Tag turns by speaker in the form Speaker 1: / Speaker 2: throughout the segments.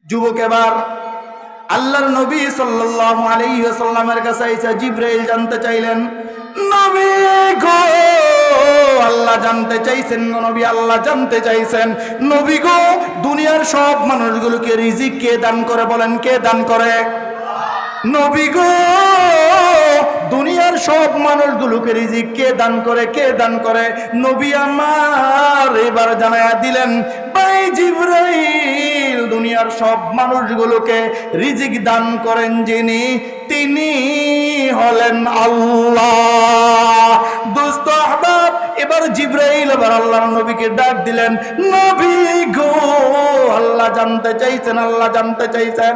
Speaker 1: যুবক এবার আল্লাহর নবী সাল্লাল্লাহু আলাইহি ওয়াসাল্লামের কাছে আইসা জিবরাইল জানতে চাইলেন, নবী গো, আল্লাহ জানতে চাইছেন, নবী আল্লাহ জানতে চাইছেন, নবী গো, দুনিয়ার সব মানুষগুলোকে রিজিক কে দান করে? বলেন, কে দান করে? নবী গো, দুনিয়ার সব মানুষগুলোকে রিজিক কে দান করে? কে দান করে? নবী আমার এবার জানায়া দিলেন, ভাই জিবরাইল, দুনিয়ার সব মানুষগুলোকে রিজিক দান করেন যিনি, তিনি হলেন আল্লাহ। দোস্ত আহবাব, এবার জিবরাইল এবার আল্লাহর নবীকে ডাক দিলেন, নবী গো, আল্লাহ জানতে চাইছেন, আল্লাহ জানতে চাইছেন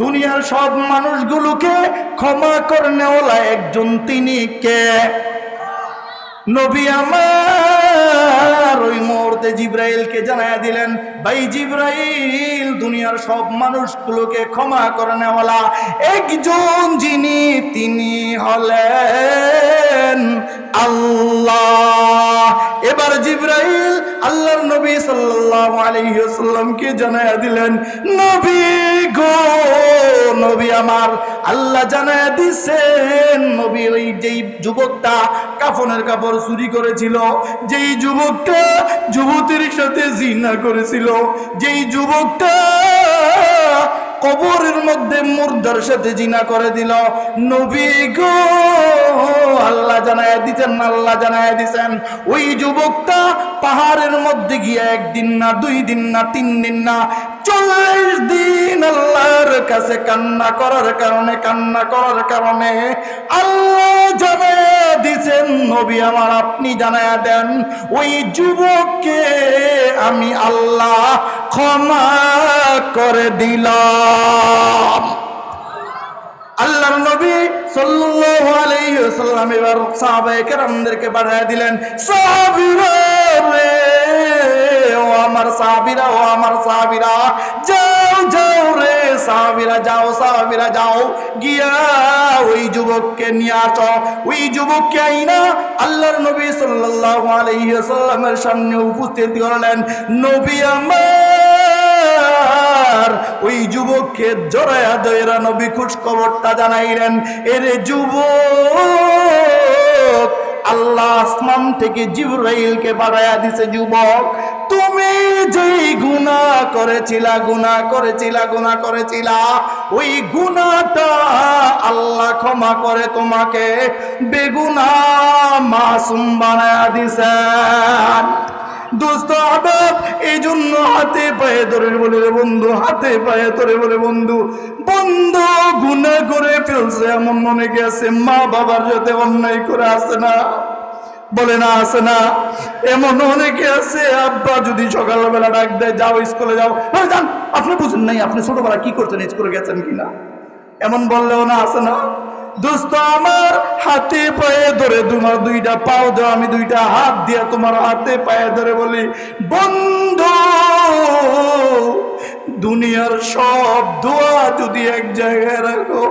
Speaker 1: দুনিয়ার সব মানুষগুলোকে ক্ষমা করনেওয়ালা একজন, তিনি কে? নবী আমার ওই মুহূর্তে জিবরাইলকে জানায়া দিলেন, ভাই জিবরাইল, দুনিয়ার সব মানুষগুলোকে ক্ষমা করনেওয়ালা একজন যিনি, তিনি হলেন আল্লাহ। এবার জিবরাইল আল্লাহর নবী সাল্লাল্লাহু আলাইহি ওয়াসাল্লামকে জানায়া দিলেন, নবী গো, নবী আমার, আল্লাহ জানায়া দিছেন, নবী ওই যেই যুবকটা কাফনের কাপড় চুরি করেছিল, যেই যুবকটা যুবতীর সাথে জিনা করেছিল, যেই যুবকটা কবরের মধ্যে মুর্দার সাথে জিনা করে দিল, নবী গো, আল্লাহ জানায়া দিতেন, আল্লাহ জানায়া দিতেন ওই যুবকটা পাহাড়ের মধ্যে গিয়ে একদিন না, 2 দিন না, 3 দিন না, 40 দিন আল্লাহর কাছে কান্না করার কারণে আল্লাহ জানায়া দিতেন, নবী আমার আপনি জানায়া দেন, ওই যুবককে আমি আল্লাহ ক্ষমা করে দিলাম। আল্লাহর নবী সাল্লাল্লাহু আলাইহি ওয়াসাল্লাম এবার সাহাবায়ে কেরামদেরকে পাঠিয়ে দিলেন, সাহাবীরা রে, ও আমার সাহাবীরা, ও আমার সাহাবীরা, যাও যাও রে সাহাবীরা, যাও সাহাবীরা, যাও গিয়া ওই যুবককে নিয়ে আসো। ওই যুবককে আইনা আল্লাহর নবী সাল্লাল্লাহু আলাইহি ওয়াসাল্লামের সামনে উপস্থিত করলেন। নবী আমার ওই যুবককে জড়ায়া ধইরা নবী খুশ খবরটা জানাইলেন, এরে যুবক, আল্লাহ আসমান থেকে জিবরাইলকে পাঠায়া দিছে, যুবক, তুমি যেই গুনাহ করেছিলা ওই গুনাহটা আল্লাহ ক্ষমা করে তোমাকে বেগুনাহ মাসুম বানায়া দিছেন। দোস্ত আহবাব, এই জন্য হাতে পায়ে ধরে বলে রে বন্ধু, হাতে পায়ে ধরে বলে বন্ধু, বন্ধু গুনাহ করে ফেলছে এমন অনেকে আছে, মা বাবার সাথে অন্যায় করে আসে না, বলে না, আসে না? এমন অনেকে আছে, আব্বা যদি সকালবেলা ডাক দেয়, যাও স্কুলে যাও, যান, আপনি বুঝেন নাই, আপনি ছোটবেলা কি করছেন, স্কুলে গেছেন কিনা, এমন বললেও না, আসে না? দোস্ত আমার, হাতে পায়ে ধরে, তোমার 2টা পাও দাও, আমি 2টা হাত দিয়ে তোমার হাতে পায়ে ধরে বলি, বন্ধু, দুনিয়ার সব দোয়া যদি এক জায়গায় রাখো,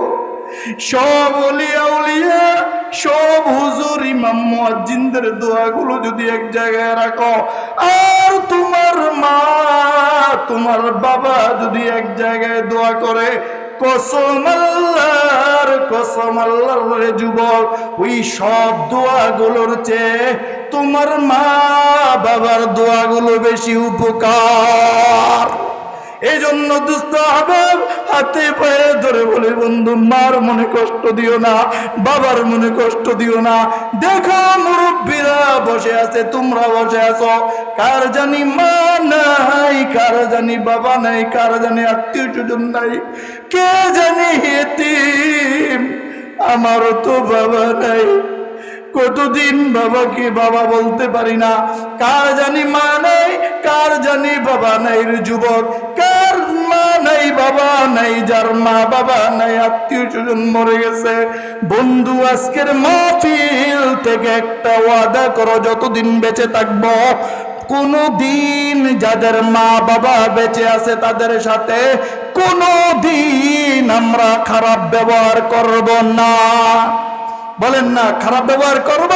Speaker 1: সব ওলিয়া উলিয়া, সব হুজুর ইমাম মুয়াজ্জিনদের দোয়াগুলো যদি এক জায়গায় রাখো, আর তোমার মা, তোমার বাবা যদি এক জায়গায় দোয়া করে, কসম আল্লাহর রে যুবক, ওই সব দোয়াগুলোর চেয়ে তোমার মা বাবার দোয়াগুলো বেশি উপকার। এই জন্য দুস্থ আহবাব, হাতে পায়ে ধরে বলে বন্ধু, মার মনে কষ্ট দিও না, বাবার মনে কষ্ট দিও না। দেখো মুরব্বীরা বসে আছে, তোমরা বসে আছো, কার জানি মা নাই, কার জানি বাবা নাই, কার জানি আত্মীয় স্বজন নাই, কে জানি এতিম। আমারও তো বাবা নাই, কতদিন বাবাকে বাবা বলতে পারি না, কার জানি মা নাই, কার জানি বাবা নাই রে যুবক, কার মা নাই, বাবা নাই, যার মা বাবা নাই, আত্মীয় স্বজন মরে গেছে। বন্ধু, আজকের মাহফিল থেকে একটা ওয়াদা করো, যতদিন বেঁচে থাকবো কোনো দিন যাদের মা বাবা বেঁচে আছে তাদের সাথে কোনো দিন আমরা খারাপ ব্যবহার করব না। বলেন না, খারাপ ব্যবহার করব?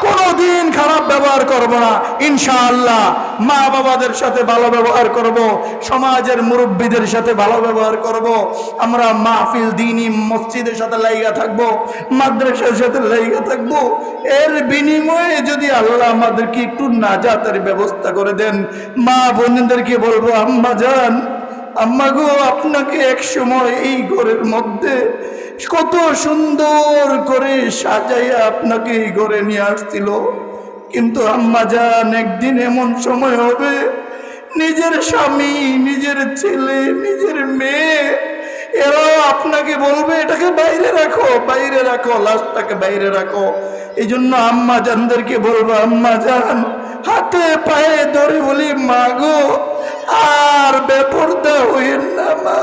Speaker 1: কোনোদিন খারাপ ব্যবহার করব না ইনশাআল্লাহ। মা বাবাদের সাথে ভালো ব্যবহার করব, সমাজের মুরব্বীদের সাথে ভালো ব্যবহার করব। আমরা মাহফিল দ্বীনি মসজিদের সাথে লাইগা থাকব, মাদ্রাসার সাথে লাইগা থাকব। এর বিনিময়ে যদি আল্লাহ আমাদেরকে একটু নাজাতের ব্যবস্থা করে দেন, মা বোনদেরকে বলবো, আম্মা জান, আম্মা গো, আপনাকে এক সময় এই ঘরের মধ্যে কত সুন্দর করে সাজাইয়া আপনাকে এই ঘরে নিয়ে আসছিল, কিন্তু আম্মা জান একদিন এমন সময় হবে নিজের স্বামী, নিজের ছেলে, নিজের মেয়ে এরা আপনাকে বলবে এটাকে বাইরে রাখো, বাইরে রাখো, লাশটাকে বাইরে রাখো। এই জন্য আম্মা জানদেরকে বলবো, আম্মা জান হাতে পায়ে ধরে বলি, মা গো আর বেপরদা হইেন না মা।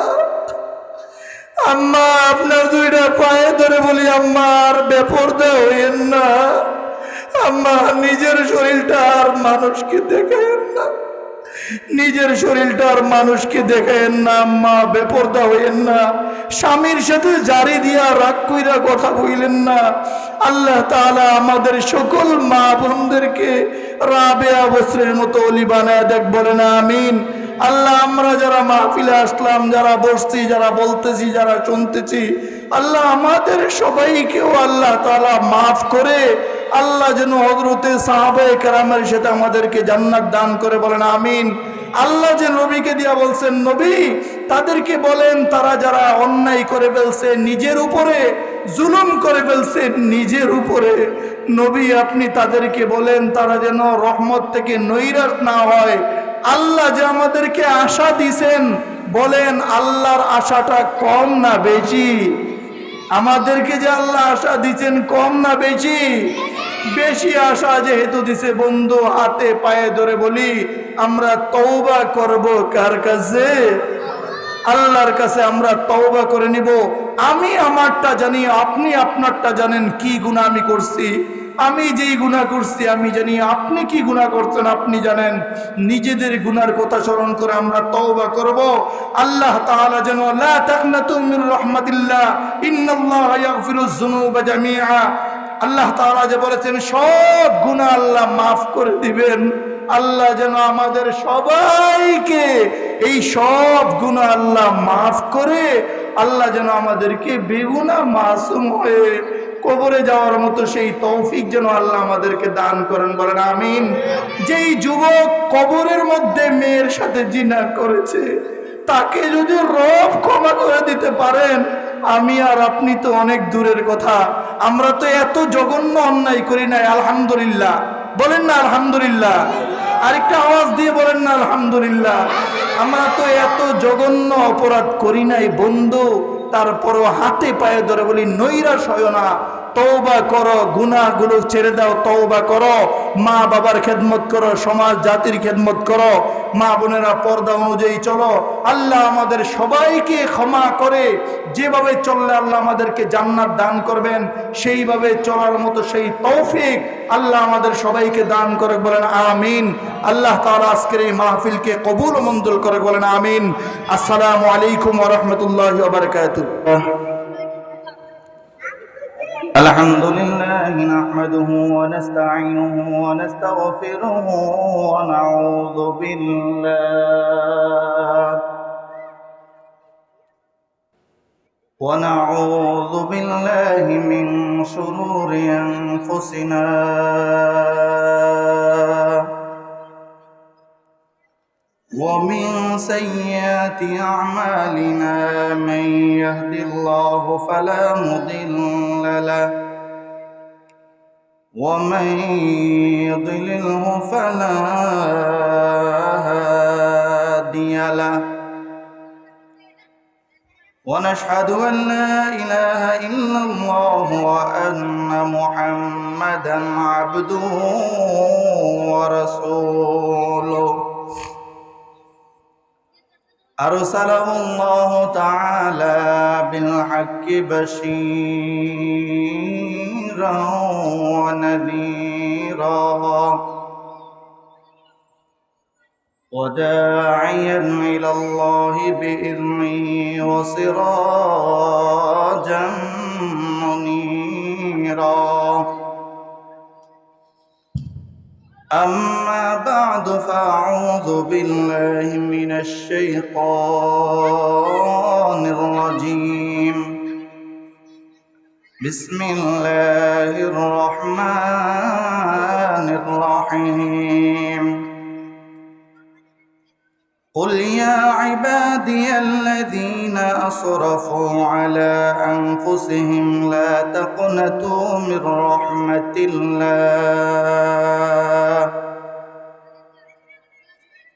Speaker 1: আম্মা আপনার দুইটা পায়ে ধরে বলি, আম্মা আর বেপরদা হইেন না। আম্মা নিজের শরীরটা আর মানুষকে দেখায়েন না, নিজের শরীরটা আর মানুষকে দেখায়েন না। আম্মা বেপরদা হইেন না, স্বামীর সাথে জারি দিয়া রাগ কইরা কথা বইলেন না। আল্লাহ তাআলা আমাদের সকল মা বোনদেরকে রাবেয়া বসরের মতো অলি বানায় দেখ, বলে না আমিন। আল্লাহ আমরা যারা মাহফিলে আসলাম, যারা বসছি, যারা বলতেছি, যারা শুনতেছি, আল্লাহ আমাদের সবাইকেও আল্লাহ তাআলা মাফ করে আল্লাহ যেন হযরতে সাহাবায়ে কেরামের সাথে আমাদেরকে জান্নাত দান করে, বলেন আমিন। আল্লাহ যে নবীকে দিয়া বলছেন, নবী তাদেরকে বলেন তারা যারা অন্যায় করে ফেলছে, নিজের উপরে জুলুম করে ফেলছে, নিজের উপরে, নবী আপনি তাদেরকে বলেন তারা যেন রহমত থেকে নৈরাশ না হয়। আল্লাহ যে আমাদেরকে আশা দিছেন, বলেন আল্লাহর আশাটা কম না বেশি? আমাদেরকে যে আল্লাহ আশা দিচ্ছেন কম না বেশি? বেশি আশা যেহেতু দিছে, বন্ধু হাতে পায়ে ধরে বলি আমরা তওবা করব কার কাছে? আল্লাহর কাছে আমরা তওবা করে নিব। আমি আমারটা জানি, আপনি আপনারটা জানেন, কি গুনাহ আমি করছি। আমি যেই গুনাহ করছি আমি জানি, আপনি কি গুনাহ করছেন আপনি জানেন। নিজেদের গুনার কথা স্মরণ করে আমরা তওবা করব। আল্লাহ তাআলা যেন লা তাকনাতু মির রাহমাতিল্লাহ ইন্নাল্লাহা ইয়াগফিরুয যুনুবা জামিআ, আল্লাহ তাআলা যে বলেছেন সব গুনাহ আল্লাহ মাফ করে দিবেন, আল্লাহ যেন আমাদের সবাইকে এই সব গুনাহ আল্লাহ মাফ করে আল্লাহ যেন আমাদেরকে বেগুনাহ মাসুম হয়ে কবরে যাওয়ার মতো সেই তৌফিক যেন আল্লাহ আমাদেরকে দান করেন, বলেন আমিন। যেই যুবক কবরের মধ্যে মেয়ের সাথে জিনা করেছে, তাকে যদি রব ক্ষমা করে দিতে পারেন, আমি আর আপনি তো অনেক দূরের কথা। আমরা তো এত জঘন্য অন্যায় করি নাই, আলহামদুলিল্লাহ বলেন না আলহামদুলিল্লাহ? আরেকটা আওয়াজ দিয়ে বলেন না আলহামদুলিল্লাহ? আমরা তো এত জঘন্য অপরাধ করি নাই বন্ধু, তারপরও হাতে পায়ে ধরে বলি নৈরাশ হয় না, তওবা করো, গুনাহগুলো ছেড়ে দাও, তওবা করো, মা বাবার খেদমত করো, সমাজ জাতির খেদমত করো, মা বোনেরা পর্দা অনুযায়ী চলো। আল্লাহ আমাদের সবাইকে ক্ষমা করে যেভাবে চললে আল্লাহ আমাদেরকে জান্নাত দান করবেন, সেইভাবে চলার মতো সেই তৌফিক আল্লাহ আমাদের সবাইকে দান করে, বলেন আমিন। আল্লাহ তাআলা আজকের এই মাহফিলকে কবুল ও মঞ্জুর করে, বলেন আমিন। আসসালামু আলাইকুম ওয়া রাহমাতুল্লাহি ওয়া বারাকাতুহু।
Speaker 2: الحمد لله نحمده ونستعينه ونستغفره ونعوذ بالله من شرور أنفسنا ومن سيئات أعمالنا، من يهد الله فلا مضل له ومن يضلله فلا هادي له، ونشهد أن لا إله إلا الله وأن محمدا عبده ورسوله، أرسله الله تعالى بالحق بشيرا ونذيرا وداعيا إلى الله بإذنه وسراجا منيرا، أما بعد فأعوذ بالله من الشيطان الرجيم بسم الله الرحمن الرحيم قل يا عبادي الذين أسرفوا على أنفسهم لا تقنطوا من رحمة الله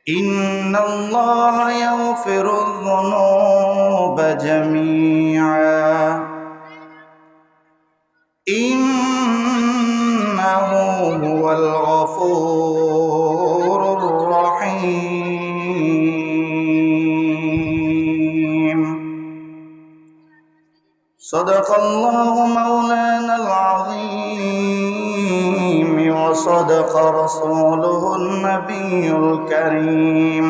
Speaker 2: إن الله يغفر الذنوب جميعا إنه هو الغفور الرحيم صدق الله مولانا العظيم وصدق رسوله النبي الكريم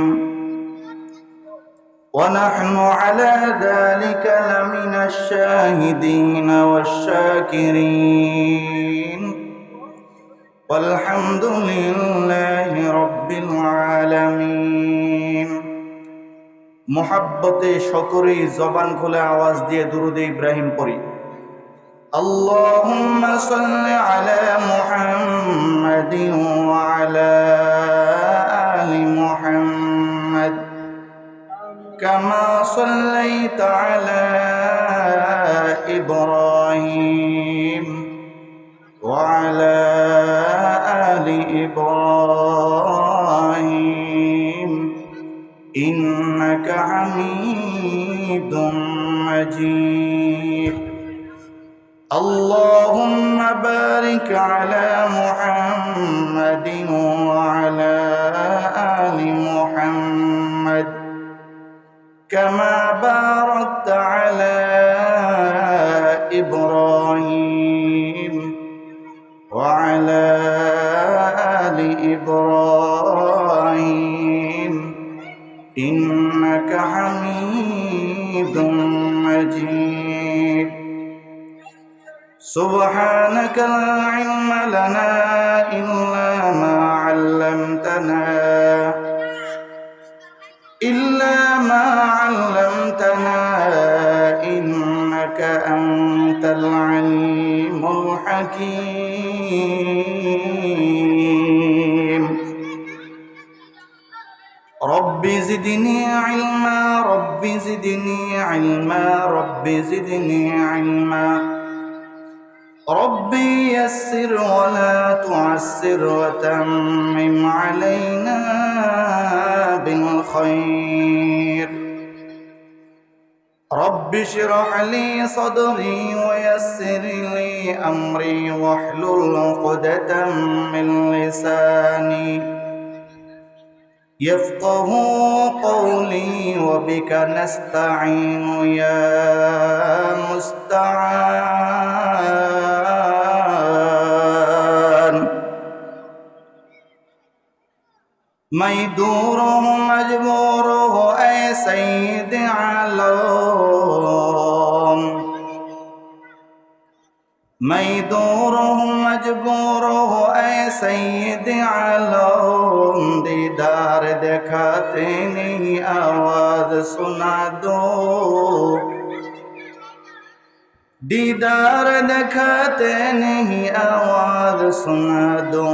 Speaker 2: ونحن على ذلك لمن الشاهدين والشاكرين والحمد لله رب العالمين محبت شكري زبان كل आवाज दिए दुरूद इब्राहिम पढ़ी اللهم صل على محمد وعلى آل محمد كما صليت على إبراهيم وعلى آل إبراهيم إنك حميد مجيد اللهم بارك على محمد وعلى آل محمد كما باركت على إبراهيم وعلى آل إبراهيم إنك حميد مجيد سبحانك لا علم لنا إلا ما علمتنا إنك أنت العليم الحكيم رب زدني علما رب زدني علما رب زدني علما ربي يسر ولا تعسر وتمم علينا بالخير رب اشرح لي صدري ويسر لي أمري واحلل عقدة من لساني يفقه قولي وبك نستعين يا مستعان ميدوره مجبوره أي سيد علوم ميدوره مجبوره أي سيد علوم दीदार दिखाते नहीं आवाज सुना दो दीदार दिखाते नहीं आवाज सुना दो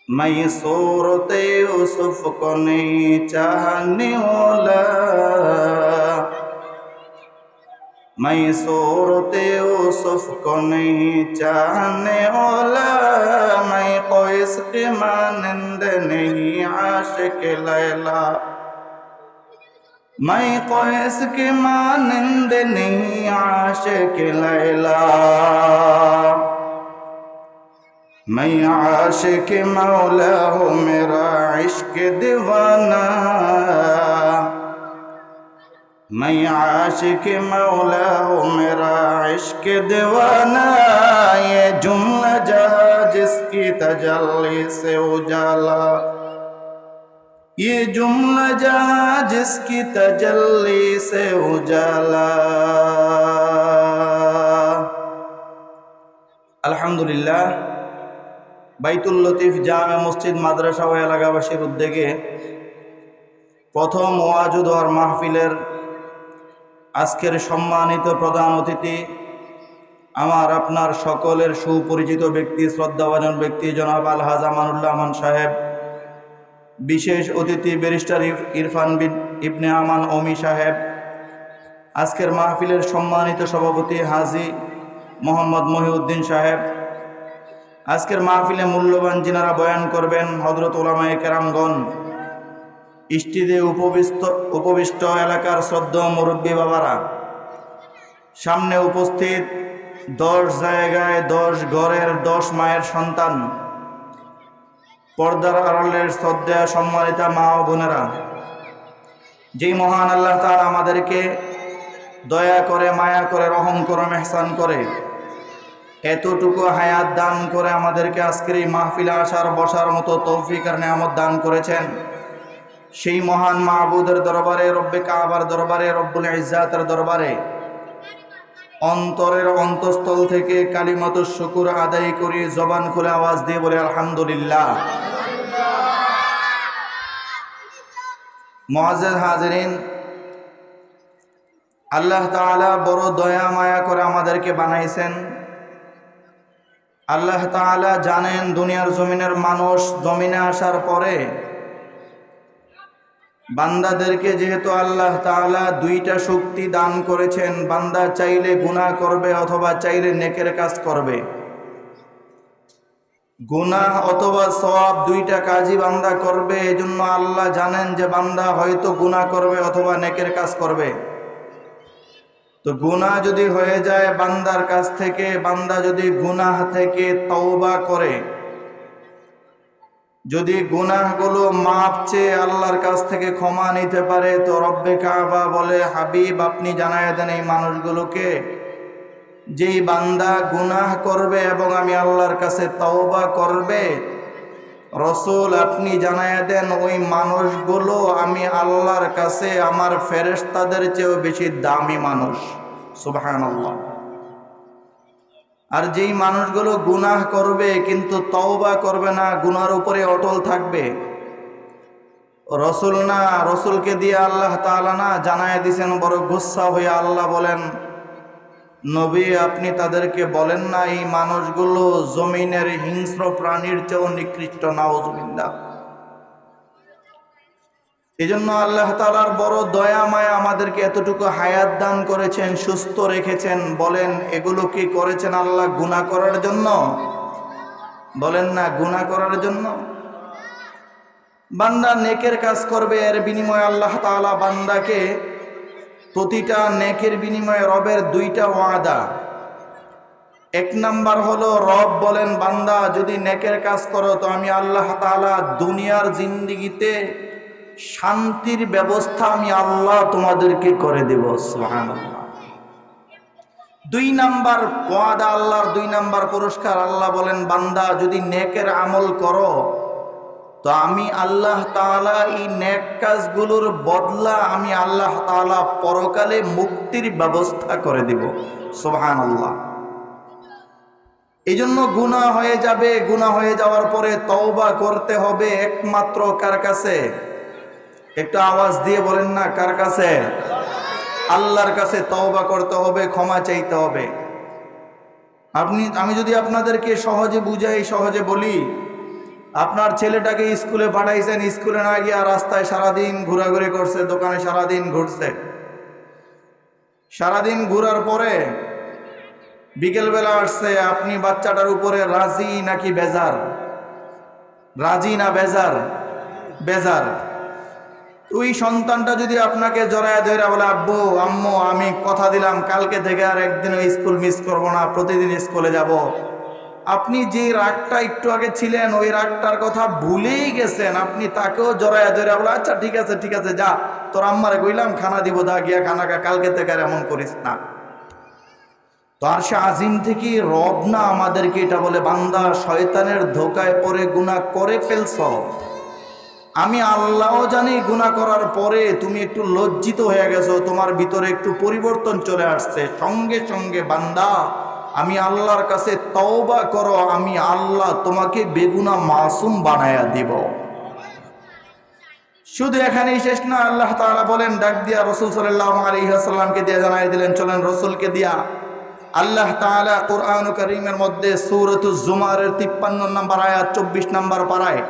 Speaker 2: मैं सूरत यूसुफ को नहीं चाहने वाला मैं सूरत यूसुफ को नहीं चाहने वाला मैं कोइस के मानंद नहीं आशिक लैला मैं कोइस के मानंद नहीं आशिक लैला मैं आशिक मौला हूँ मेरा इश्क दीवाना मैं आशिक मौला हूँ मेरा इश्क दीवाना ये जुमला जहाँ जिसकी तजल्ली से उजाला ये जुमला जहाँ जिसकी तजल्ली से उजाला আলহামদুলিল্লাহ, বাইতুল লতিফ জামে মসজিদ মাদ্রাসা ও এলাকাবাসীর উদ্যোগে প্রথম ওয়াজ ও দোয়ার মাহফিলের আজকের সম্মানিত প্রধান অতিথি আমার আপনার সকলের সুপরিচিত ব্যক্তি, শ্রদ্ধাভাজন ব্যক্তি জনাব আলহাজ আমানুল্লাহ আমান সাহেব, বিশেষ অতিথি ব্যারিস্টার ইরফান বিন ইবনে আমান ওমি সাহেব, আজকের মাহফিলের সম্মানিত সভাপতি হাজী মোহাম্মদ মহিউদ্দিন সাহেব, আজকের মাহফিলে মূল্যবান যিনারা বয়ান করবেন হযরত উলামায়ে কেরামগণ, স্টেজে উপবিষ্ট এলাকার শ্রদ্ধেয় মুরব্বী বাবারা, সামনে উপস্থিত 10 জায়গায় 10 ঘরের 10 মায়ের সন্তান, পর্দার আড়ালের শ্রদ্ধেয় সম্মানিতা মা ও বোনেরা, যেই মহান আল্লাহ তাআলা আমাদেরকে দয়া করে, মায়া করে, রহম করে, ইহসান করে এতটুকু হায়াত দান করে আমাদেরকে আজকের এই মাহফিলে আসার বসার মতো তৌফিক আর নিয়ামত দান করেছেন, সেই মহান মাহবুদের দরবারে, রব্বে কাবার দরবারে, রব্বুল ইজ্জাতের দরবারে অন্তরের অন্তঃস্থল থেকে কালিমাতুশ শুকর আদায় করি, জবান খুলে আওয়াজ দিয়ে বলে আলহামদুলিল্লাহ। মুআজ্জাজ হাজিরিন, আল্লাহ তাআলা বড় দয়া মায়া করে আমাদেরকে বানাইছেন। আল্লাহ তাআলা জানেন দুনিয়ার জমিনের মানুষ জমিনে আসার পরে বান্দাদেরকে যেহেতু আল্লাহ তাআলা 2টা শক্তি দান করেছেন, বান্দা চাইলে গুনাহ করবে অথবা চাইলে নেকের কাজ করবে। গুনাহ অথবা সওয়াব 2টা কাজই বান্দা করবে। এজন্য আল্লাহ জানেন যে বান্দা হয়তো গুনাহ করবে অথবা নেকের কাজ করবে। তো গুনাহ যদি হয়ে যায় বান্দার কাছ থেকে, বান্দা যদি গুনাহ থেকে তওবা করে, যদি গুনাহগুলো মাপ চেয়ে আল্লাহর কাছ থেকে ক্ষমা নিতে পারে, তো রব্বে কাবা বলে, হাবিব আপনি জানায় দেন এই মানুষগুলোকে, যেই বান্দা গুনাহ করবে এবং আমি আল্লাহর কাছে তওবা করবে, রসূল আপনি জানায় দেন ওই মানুষগুলো আমি আল্লাহর কাছে আমার ফেরেশতাদের চেয়েও বেশি দামি মানুষ। সুবহানাল্লাহ। আর যেই মানুষগুলো গুনাহ করবে কিন্তু তওবা করবে না, গুনার উপরে অটল থাকবে, রসূল না, রসূলকে দিয়ে আল্লাহ তাআলা না জানায় দিয়েছেন বড় গুসা হয়ে, আল্লাহ বলেন নবী আপনি তাদেরকে বলেন না এই মানুষগুলো জমিনের হিংস্র প্রাণীর চেয়েও নিকৃষ্ট। নাউজুবিল্লাহ। এজন্য আল্লাহ তাআলার বড় দয়া মায়া আমাদেরকে এতটুকু হায়াত দান করেছেন, সুস্থ রেখেছেন। বলেন এগুলো কি করেছেন আল্লাহ গুনাহ করার জন্য? বলেন না গুনাহ করার জন্য। বান্দা নেকের কাজ করবে, এর বিনিময়ে আল্লাহ তাআলা বান্দাকে প্রতিটা নেকের বিনিময়ে রবের 2টা ওয়াদা। 1 নাম্বার হলো রব বলেন বান্দা যদি নেকের কাজ করো তো আমি আল্লাহ তাআলা দুনিয়ার জিন্দেগিতে শান্তির ব্যবস্থা আমি আল্লাহ তোমাদেরকে করে দেব। সুবহানাল্লাহ। 2 নাম্বার ওয়াদা আল্লাহর, 2 নাম্বার পুরস্কার, আল্লাহ বলেন বান্দা যদি নেকের আমল করো তো আমি আল্লাহ তাআলা এই নেক কাজগুলোর বদলা আমি আল্লাহ তাআলা পরকালে মুক্তির ব্যবস্থা করে দিব। সুবহানাল্লাহ। এই জন্য গুনাহ হয়ে যাবে, গুনাহ হয়ে যাওয়ার পরে তওবা করতে হবে একমাত্র কার কাছে? একটু আওয়াজ দিয়ে বলেন না কার কাছে? আল্লাহর কাছে তওবা করতে হবে, ক্ষমা চাইতে হবে। আমি যদি আপনাদেরকে সহজে বুঝাই, সহজে বলি, আপনার ছেলেটাকে স্কুলে পাঠাইছেন, স্কুলে না গিয়ে রাস্তায় সারাদিন ঘোরাঘুরি করছে, দোকানে সারাদিন ঘুরছে। সারাদিন ঘোরার পরে বিকেলবেলা আসছে, আপনি বাচ্চাটার উপরে রাজি নাকি বেজার? রাজি না বেজার? বেজার। ওই সন্তানটা যদি আপনাকে জড়ায় ধরে বলে আব্বু আম্মু আমি কথা দিলাম কালকে থেকে আর একদিনও স্কুল মিস করব না, প্রতিদিন স্কুলে যাব, আপনি যে রাগটা একটু আগে ছিলেন ওই রাগটার কথা ভুলেই গেছেন, আপনি তাকেও জড়ায় ধরে বলে আচ্ছা ঠিক আছে ঠিক আছে যা, তোর আম্মারে কইলাম খানা দিব, দা গিয়া খানা খা, কালকে থেকে আর এমন করিস না। তো আরশে আজিম থেকে রব না আমাদেরকে এটা বলে বান্দা শয়তানের ধোকায় পড়ে গুনাহ করে ফেলছ, আমি আল্লাহও জানি গুনাহ করার পরে তুমি একটু লজ্জিত হয়ে গেছো, তোমার ভিতরে একটু পরিবর্তন চলে আসছে, সঙ্গে সঙ্গে বান্দা আমি আল্লাহর কাছে তওবা করো, আমি আল্লাহ তোমাকে বেগুনা মাসুম বানায়া দিব। শুধু এখানেই শেষ না, আল্লাহ তাআলা বলেন, ডাক দিয়া রাসূল সাল্লাল্লাহু আলাইহি ওয়াসাল্লামকে দিয়ে জানাই দিলেন, চলেন রাসূলকে দিয়া আল্লাহ তাআলা কোরআন কারীমের মধ্যে সূরাতুজ জুমারের 53 নম্বর আয়াত 24 নম্বর পারায়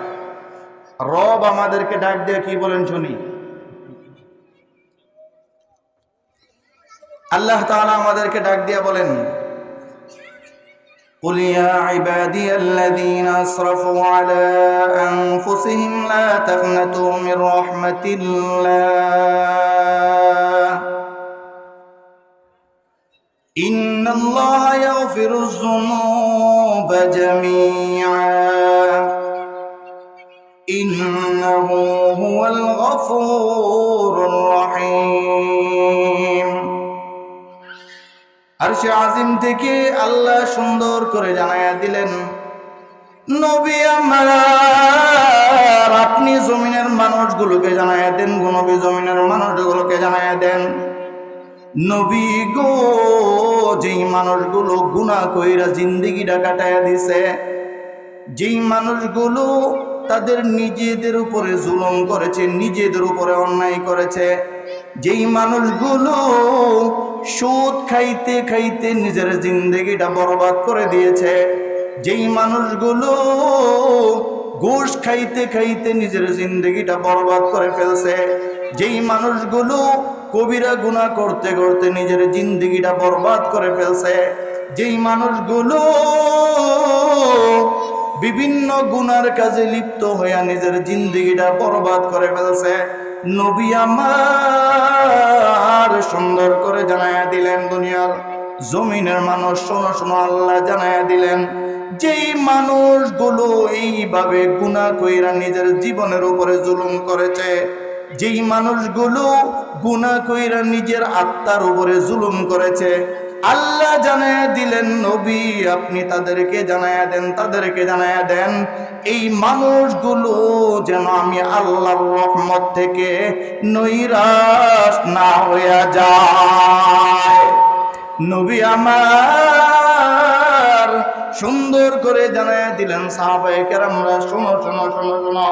Speaker 2: রব আমাদেরকে ডাক দিয়ে কি বলেন শুনি। আল্লাহ তাআলা আমাদেরকে ডাক দিয়া বলেন, قل يا عبادي الذين أسرفوا على أنفسهم لا تقنطوا من رحمة الله إن الله يغفر الذنوب جميعا إنه هو الغفور الرحيم। আরশে আজিম থেকে আল্লাহ সুন্দর করে জানায়া দিলেন, নবী আমার আপনি জমিনের মানুষগুলোকে জানায়া দেন, গো নবী জমিনের মানুষগুলোকে জানায়া দেন, নবী গো যেই মানুষগুলো গুনাহ কইরা জিন্দেগিটা কাটায়া দিছে, যেই মানুষগুলো তাদের নিজেদের উপরে জুলুম করেছে, নিজেদের উপরে অন্যায় করেছে, যেই মানুষগুলো সুদ খাইতে খাইতে নিজের জিন্দেগিটা বরবাদ করে দিয়েছে, যেই মানুষগুলো ঘুষ খাইতে খাইতে নিজের জিন্দেগিটা বরবাদ করে ফেলছে, যেই মানুষগুলো কবিরা গুনাহ করতে করতে নিজের জিন্দেগিটা বরবাদ করে ফেলছে, যেই মানুষগুলো বিভিন্ন গুনার কাজে লিপ্ত হইয়া নিজের জিন্দেগিটা বরবাদ করে ফেলছে, নবী আমার সুন্দর করে জানায়া দিলেন, দুনিয়ার জমিনের মানুষ শোনো শোনো, আল্লাহ জানায়া দিলেন, যেই মানুষগুলো এইভাবে গুনাহ কইরা নিজের জীবনের উপরে জুলুম করেছে, যেই মানুষগুলো গুনাহ কইরা নিজের আত্মার উপরে জুলুম করেছে, আল্লাহ জানায়া দিলেন, নবী আপনি তাদেরকে জানায়া দেন, তাদেরকে জানায়া দেন, এই মানুষগুলো যেন আমি আল্লাহর রহমত থেকে নৈরাশ না হইয়া যায়। নবী আমার সুন্দর করে জানায়া দিলেন, সাহাবায়ে কেরামরা শোনো শোনো শোনো শোনো,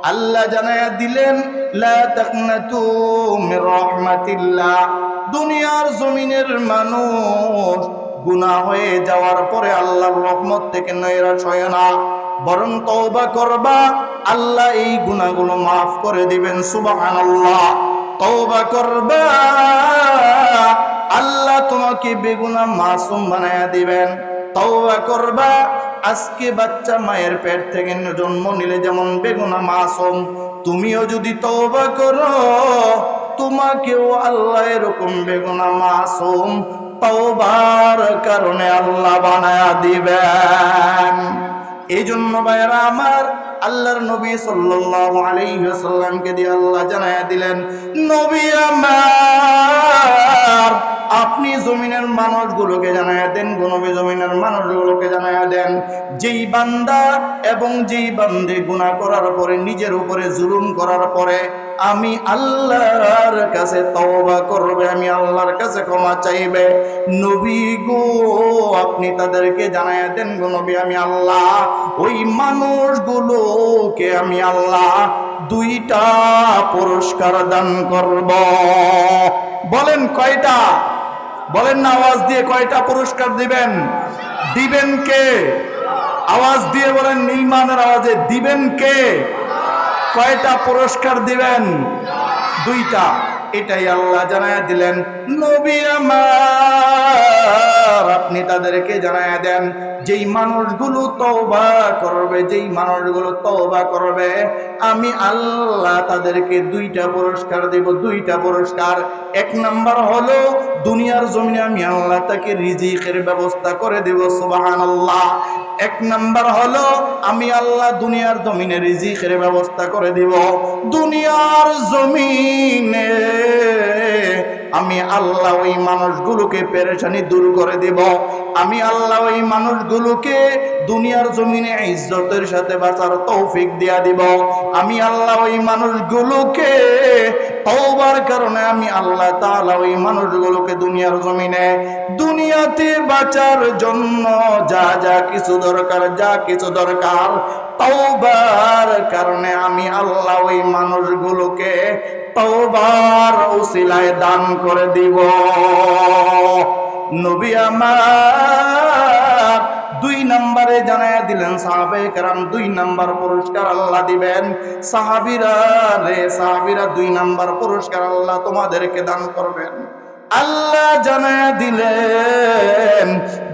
Speaker 2: আল্লাহ জানায়া দিলেন, লা তাকনাতু মির রাহমাতিল্লাহ, দুনিয়ার জমিনের মানুষ গুনাহ হয়ে যাওয়ার পরে আল্লাহর রহমত থেকে নৈরাশ হয় না, বরং তওবা করবা, আল্লাহ এই গুনাহগুলো মাফ করে দিবেন। সুবহানাল্লাহ। তওবা করবা, আল্লাহ তোমাকে বেগুনাহ মাসুম বানায়া দিবেন। তওবা করবা, আজকে বাচ্চা মায়ের পেট থেকে জন্ম নিলে যেমন বেগুনাহ মাসুম, তুমিও যদি তওবা করো তোমাকেও আল্লাহ এরকম বেগুনাহ মাসুম তওবার কারণে আল্লাহ বানায়া দিবেন। এই জন্য ভাইরা আমার, আল্লাহর নবী সাল্লাল্লাহু আলাইহি ওয়াসাল্লামকে দিয়ে আল্লাহ জানায়া দিলেন, নবী আমার আপনি জমিনের মানুষগুলোকে জানায়া দেন, গো নবী জমিনের মানুষগুলোকে জানায়া দেন, যেই বান্দা এবং যেই বান্দে গুনাহ করার পরে নিজের উপরে জুলুম করার পরে আমি আল্লাহর কাছে তওবা করবে, আমি আল্লাহর কাছে ক্ষমা চাইবে, নবী গো আপনি তাদেরকে জানায়া দেন, গো নবী আমি আল্লাহ ওই মানুষগুলোকে আমি আল্লাহ 2টা পুরস্কার দান করব। বলেন কয়টা? বলেন না আওয়াজ দিয়ে, কয়টা পুরস্কার দিবেন? দিবেন কে? আওয়াজ দিয়ে বলেন, ইমানের আওয়াজে, দিবেন কে? কয়টা পুরস্কার দিবেন? 2টা। এটাই আল্লাহ জানায়া দিলেন, নবী আমার আপনি তাদেরকে জানায়া দেন, যেই মানুষগুলো তওবা করবে, যেই মানুষগুলো তওবা করবে আমি আল্লাহ তাদেরকে 2টা পুরস্কার দেব। 2টা পুরস্কার। 1 নাম্বার হলো দুনিয়ার জমিনে আমি আল্লাহ তাকে রিজিকের ব্যবস্থা করে দেব। সুবহানাল্লাহ। 1 নাম্বার হলো আমি আল্লাহ দুনিয়ার জমিনে রিজিকের ব্যবস্থা করে দেব। দুনিয়ার জমিনে আমি আল্লাহ ওই মানুষগুলোকে পেরেশানি দূর করে দেব। আমি আল্লাহ ওই মানুষগুলোকে দুনিয়ার জমিনে ইজ্জতের সাথে বাঁচার তৌফিক দিয়া দিব। আমি আল্লাহ ওই মানুষগুলোকে তওবার কারণে আমি আল্লাহ তাআলা ওই মানুষগুলোকে দুনিয়ার জমিনে দুনিয়াতে বাঁচার জন্য যা যা কিছু দরকার তওবার কারণে আমি আল্লাহ ওই মানুষগুলোকে তওবার উসিলায় দান করে দিব। নবী আমার 2 নম্বরে জানায়া দিলেন সাহাবায়ে কেরাম 2 নম্বর পুরস্কার আল্লাহ দিবেন। সাহাবীরা 2 নম্বর পুরস্কার আল্লাহ তোমাদেরকে দান করবেন। আল্লাহ জানায়া দিলেন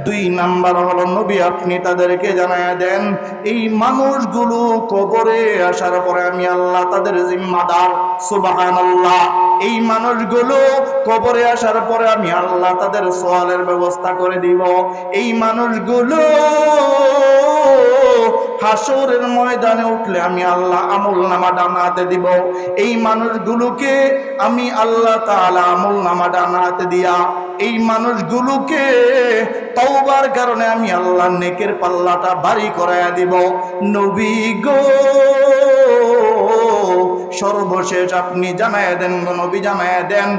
Speaker 2: 2 নাম্বার হলো নবী আপনি তাদেরকে জানায়া দেন এই মানুষগুলো কবরে আসার পরে আমি আল্লাহ তাদের জিম্মাদার। সুবহানাল্লাহ। এই মানুষগুলো কবরে আসার পরে আমি আল্লাহ তাদের সওয়ালের ব্যবস্থা করে দিব। এই মানুষগুলো হাসরের ময়দানে উঠলে আমি আল্লাহ আমলনামা ডান হাতে দিব। এই মানুষগুলোকে আমি আল্লাহ তাআলা আমলনামা ডান হাতে দিয়া এই মানুষগুলোকে তওবার কারণে আমি আল্লাহ নেকের পাল্লাটা ভারী করায়া দিব। নবী গো সর্বশেষ আপনি জানায়া দেন, নবী জানায়া দেন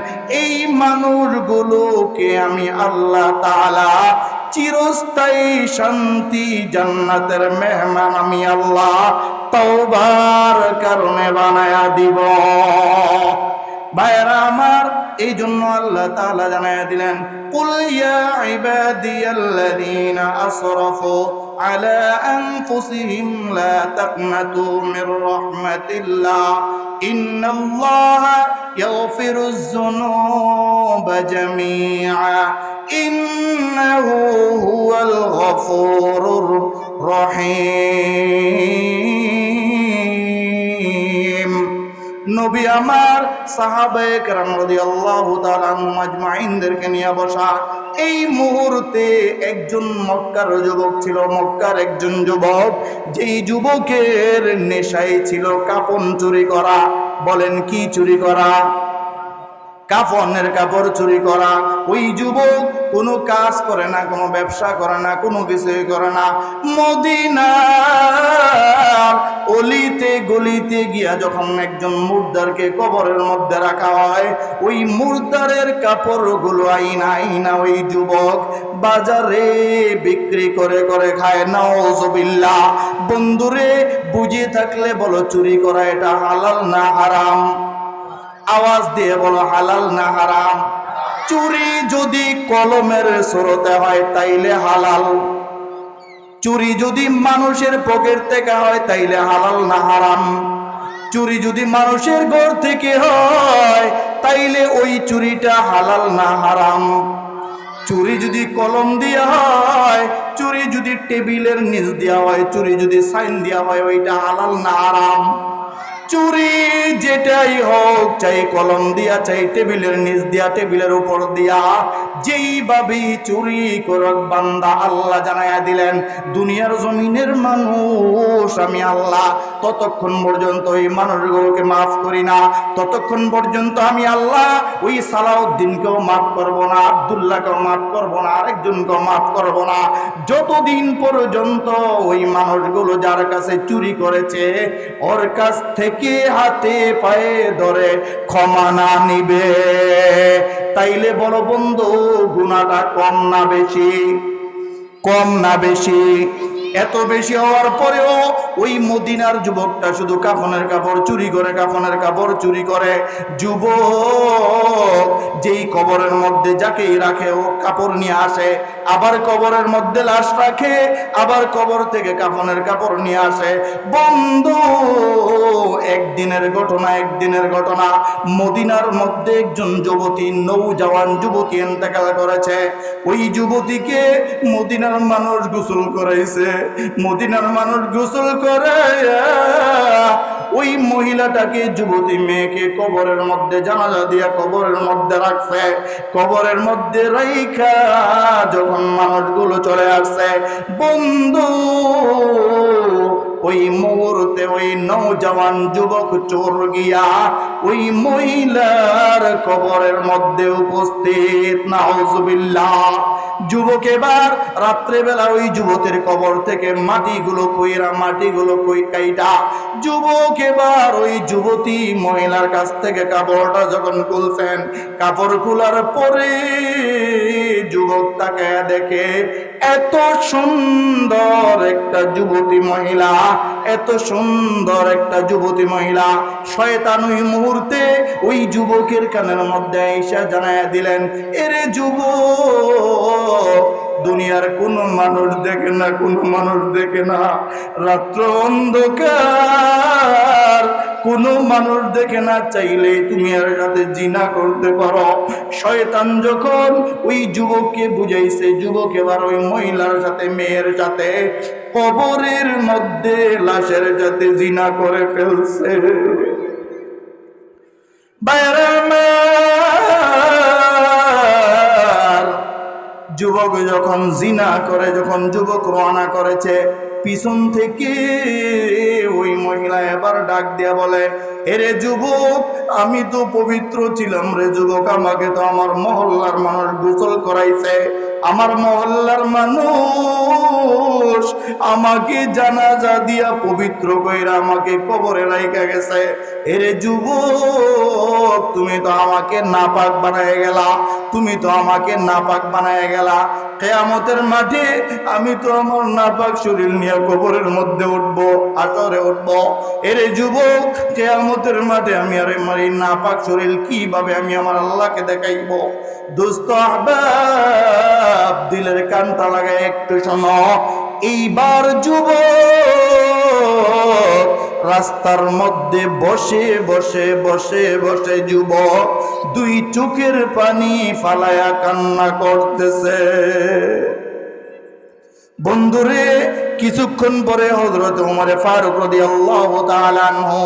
Speaker 2: এই মানুষগুলোকে আমি আল্লাহ তাআলা চিরস্থায়ী শান্তি জান্নাতের মেহমান আমি আল্লাহ তওবার কারণে বানায়া দিব। ভাইরা আমার, এই জন্য আল্লাহ তাআলা জানায়া দিলেন কুল ইয়া ইবাদিয়াল্লাযীনা আসরাফু আলা আনফুসিহিম লা তাকনাতু মির রাহমাতিল্লাহ ইন্নাল্লাহা ইয়াগফিরুয যুনুবা জামিআ ইন্নাহু হুয়াল গফুরুর রহিম। নবী আমার সাহাবায়ে কেরাম রাদিয়াল্লাহু তাআলা আনহুম আজমাইনদেরকে নিয়ে বসা। এই মুহূর্তে একজন মক্কার যুবক ছিল, মক্কার একজন যুবক, যেই যুবকের নেশায় ছিল কাপন চুরি করা। বলেন কি চুরি করা? কাফনের কাপড় চুরি করা। ওই যুবক কোনো কাজ করে না, কোনো ব্যবসা করে না, কোনো কিছুই করে না। মদিনার অলিতে গলিতে গিয়া যখন একজন মুর্দারকে কবরের মধ্যে রাখা হয়, ওই মুর্দারের কাপড়গুলো আইনা আইনা ওই যুবক বাজারে বিক্রি করে করে খায়। নাউজুবিল্লাহ। বন্ধুরে, বুঝে থাকলে বলো চুরি করা এটা হালাল না হারাম? আওয়াজ দিয়ে বলো হালাল না হারাম? চুরি যদি কলমের সুরতে হয় তাইলে হালাল। চুরি যদি মানুষের পকেট থেকে হয় তাইলে হালাল না হারাম? চুরি যদি মানুষের ঘর থেকে হয় তাইলে ওই চুরিটা হালাল না হারাম? চুরি যদি কলম দিয়া হয়, চুরি যদি টেবিলের নিচ দেওয়া হয়, চুরি যদি সাইন দেওয়া হয়, ওইটা হালাল না হারাম? চুরি যেটাই হোক, চাই কলম দিয়া, চাই টেবিলের নিচ দিয়া, টেবিলের উপর দিয়া, যেইভাবেই চুরি করক বান্দা আল্লাহ জানায়া দিলেন দুনিয়ার জমিনের মানুষ আমি আল্লাহ ততক্ষণ পর্যন্ত এই মানুষগুলোকে মাফ করি না, ততক্ষণ পর্যন্ত আমি আল্লাহ ওই সালাউদ্দিনকেও মাফ করব না, আব্দুল্লাহকেও মাফ করব না, আরেকজনকেও মাফ করব না, যতদিন পর্যন্ত ওই মানুষগুলো যার কাছে চুরি করেছে ওর কাছ থেকে হাতে পায়ে ধরে ক্ষমা না নিবে। তাইলে বলো বন্ধু, গুনাহটা কম না বেশি? কম না বেশি? এত বেশি হওয়ার পরেও ওই মদিনার যুবকটা শুধু কাফনের কাপড় চুরি করে, কাফনের কাপড় চুরি করে। যুবক যেই কবরের মধ্যে যাকেই রাখে ও কাপড় নিয়ে আসে, আবার কবরের মধ্যে লাশ রাখে, আবার কবর থেকে কাফনের কাপড় নিয়ে আসে। বন্ধু, একদিনের ঘটনা, মদিনার মধ্যে একজন যুবতী, নৌজওয়ান যুবতী ইন্তেকাল করেছে। ওই যুবতীকে মদিনার মানুষ গোসল করাইছে। মদিনার মানুষ গোসল করে ওই মহিলাটাকে, যুবতী মেয়েকে কবরের মধ্যে জানাজা দিয়া কবরের মধ্যে রাখছে। কবরের মধ্যে রাইখা যখন মানুষগুলো চলে আসছে, বন্ধু ওই মুহূর্তে ওই নওজওয়ান যুবক চোর গিয়া ওই মহিলার কবরের মধ্যে উপস্থিত। নাউজুবিল্লাহ।
Speaker 1: যুবক এবার রাত্রেবেলা ওই যুবকের কবর থেকে মাটিগুলো কাইটা যুবক এবার ওই যুবতী মহিলার কাছ থেকে কাপড়টা যখন খুলছেন, কাপড় খোলার পরে যুবক তাকে দেখে এত সুন্দর একটা যুবতী মহিলা, এত সুন্দর একটা যুবতী মহিলা। শয়তান ওই মুহূর্তে ওই যুবকের কানের মধ্যে আইসা জানায়া দিলেন, এরে যুবক, দুনিয়ার কোন মানুষ দেখে না, কোন মানুষ দেখে না, রাত্র অন্ধকার, কোন মানুষ দেখে না, চাইলে তুমি এর সাথে জিনা করতে পারো। শয়তান যখন ওই যুবককে বুঝাইছে, যুবক এবার ওই মহিলার সাথে, মেয়ের সাথে কবরের মধ্যে লাশের সাথে জিনা করে ফেলছে। যুবক যখন জিনা করে, যখন যুবক রওনা করেছে, পিছন থেকে ওই মহিলা এবার ডাক দিয়া বলে, এরে যুবক, আমি তো পবিত্র ছিলাম রে যুবক, আমাকে তো আমার মহল্লার মানুষ গোসল করাইছে, আমার মহল্লার মানুষ আমাকে জানাজা দিয়া পবিত্র কইরা আমাকে কবরে রাইখা গেছে। এরে যুবক, তুমি তো আমাকে নাপাক বানায় গেলা, তুমি তো আমাকে নাপাক বানায় গেলা। কিয়ামতের মাঠে আমি তো আমার নাপাক শরীর নিয়ে কবরের মধ্যে উঠবো, আসরে উঠবো। এরে যুবক, কিয়ামতের মাঠে আমি আর আমার এই নাপাক শরীর কিভাবে আমি আমার আল্লাহকে দেখাইবো? দোস্ত আহবাব, দিলের কানটা লাগায় একটু শোনো। এইবার যুবক রাস্তার মধ্যে বসে বসে বসে বসে যুবক দুই চোখের পানি ফালায়া কান্না করতেছে। বন্ধুরে, কিছুক্ষণ পরে হযরত ওমর ফারুক রাদিয়াল্লাহু তাআলা আনহু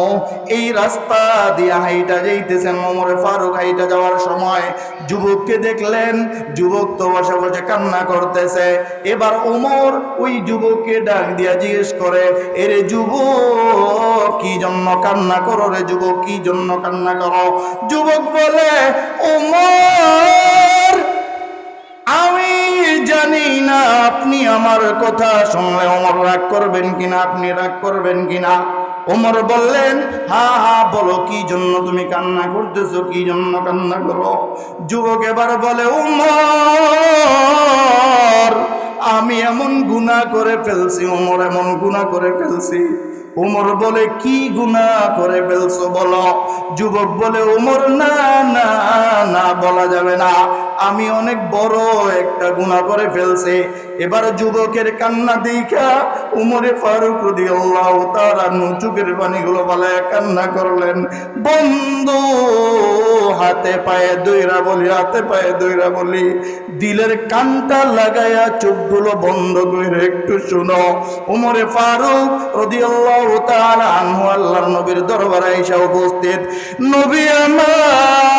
Speaker 1: এই রাস্তা দিয়ে হাইটা যাইতেছেন। ওমর ফারুক হাইটা যাওয়ার সময় যুবককে দেখলেন, যুবক তো বসে বসে কান্না করতেছে। এবার ওমর ওই যুবককে ডাক দিয়া জিজ্ঞেস করে, এরে যুবক, কি জন্য কান্না করো রে যুবক, কি জন্য কান্না করো? যুবক বলে, ওমর, আমি জানি না আপনি আমার কথা শুনলে ওমর রাগ করবেন কিনা, আপনি রাগ করবেন কিনা। ওমর বললেন, হ্যাঁ হ্যাঁ, বলো কি জন্য তুমি কান্না করতেছো, কি জন্য কান্না করো? যুবক এবার বলে, ওমর, আমি এমন গুনাহ করে ফেলছি, ওমর এমন গুনাহ করে ফেলছি। ওমর বলে, কি গুনাহ করে ফেলছো বলো? যুবক বলে, ওমর, না না না, বলা যাবে না, আমি অনেক বড় একটা গুনাহ করে ফেলছি। এবার যুবকের কান্না দেখা ওমরে ফারুক রাদিয়াল্লাহু তাআলা চোখের পানিগুলো বালায় কান্না করলেন। বন্ধু, হাতে পায়ে দইরা বলি, হাতে পায়ে দইরা বলি, দিলের কানটা লাগায়া চোখগুলো বন্ধ করে একটু শুনো। ওমরে ফারুক রাদিয়াল্লাহু তাআলা আনহু আল্লাহর নবীর দরবারে এসে উপস্থিত। নবী আমার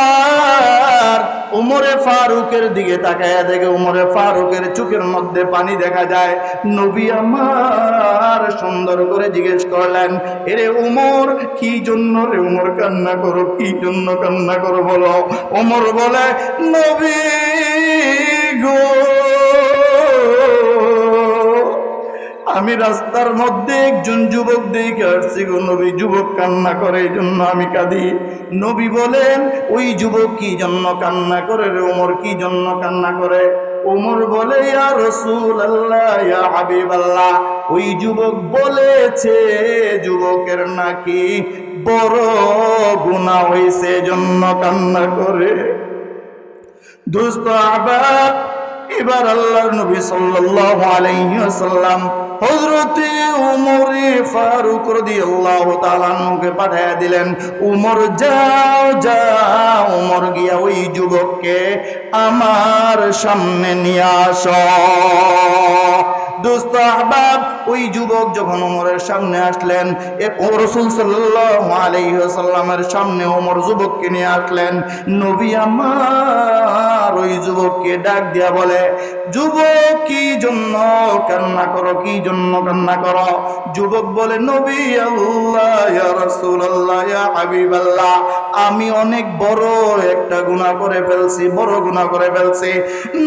Speaker 1: ওমরে ফারুকের দিকে তাকায়া দেখে ওমরে ফারুকের চোখের মধ্যে পানি দেখা যায়। নবী আমার সুন্দর করে জিজ্ঞেস করলেন, এরে ওমর, কি জন্য রে ওমর কান্না করো, কি জন্য কান্না করো বলো? ওমর বলে, নবী গো, আমি রাস্তার মধ্যে একজন যুবক দেখে আসছি গো নবী, যুবক কান্না করে, এই জন্য আমি কাঁদি। নবী বলেন, ওই যুবক কি জন্য কান্না করে রে ওমর, কি জন্য কান্না করে? ওমর বলে, ইয়া রাসূলুল্লাহ, ইয়া হাবিবাল্লাহ, ওই যুবক বলেছে যুবকের নাকি বড় গুনাহ হয়েছে, জন্য কান্না করে। দোস্ত আহবাব, এবার আল্লাহর নবী সাল্লাল্লাহু আলাইহি ওয়াসাল্লাম হযরতে ওমর ফারুক রাদিয়াল্লাহু তাআলা আনহুকে পাঠিয়ে দিলেন, ওমর যাও যাও, ওমর গিয়া ওই যুবককে আমার সামনে নিয়ে আসো।
Speaker 2: দোস্ত আহবাব, ওই যুবক যখন ওমরের সামনে আসলেন, রাসূল সাল্লাল্লাহু আলাইহি ওয়াসাল্লামের সামনে ওমর যুবককে নিয়ে আসলেন। নবী আমার ওই যুবককে ডাক দিয়া বলে, যুবক কি জন্য কান্না করো, কি জন্য কান্না করো? যুবক বলে, নবী আল্লাহ, ইয়া রাসূলুল্লাহ, ইয়া হাবিবাল্লাহ, আমি অনেক বড় একটা গুনাহ করে ফেলছি, বড় গুনাহ করে ফেলছি।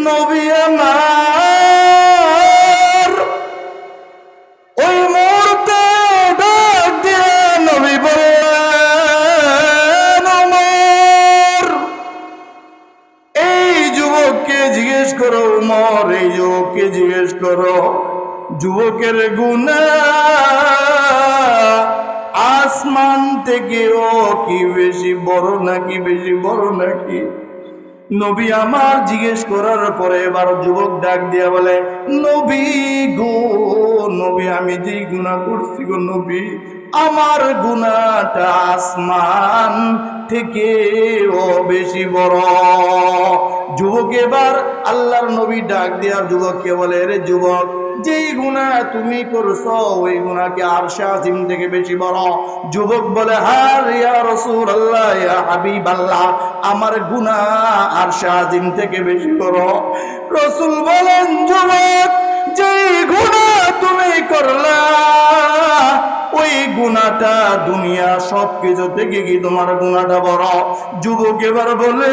Speaker 2: নবী আমার ওই মুহূর্তে ডাক দিয়ে নবী বললেন, ওমর, এই যুবককে জিজ্ঞেস করো, ওমর, এই যুবককে জিজ্ঞেস করো, যুবকের গুনাহ আসমান থেকে ও কি বেশি বড় নাকি, বেশি বড় নাকি? নবী আমার জিজ্ঞেস করার পরে এবার যুবক ডাক দিয়া বলে, নবী গো, নবী, আমি যে গুনাহ করছি গো নবী, আমার গুনাহটা আসমান থেকে ও বেশি বড়। যুবক এবার আল্লাহর নবী ডাক দিয়া যুবককে বলে, রে যুবক, যেই গুনাহ তুমি করছো ওই গুনাহ কি আরশে আজিম থেকে বেশি বড়? যুবক বলে, হ্যাঁ ইয়া রাসূলুল্লাহ, ইয়া হাবিবাল্লাহ, আমার গুনাহ আরশে আজিম থেকে বেশি বড়। রাসূল বলেন, যুবক, যেই গুনাহ তুমি করলা ওই গুনাহটা দুনিয়া সবকিছু থেকে কি তোমার গুনাহটা বড়? যুবক এবার বলে,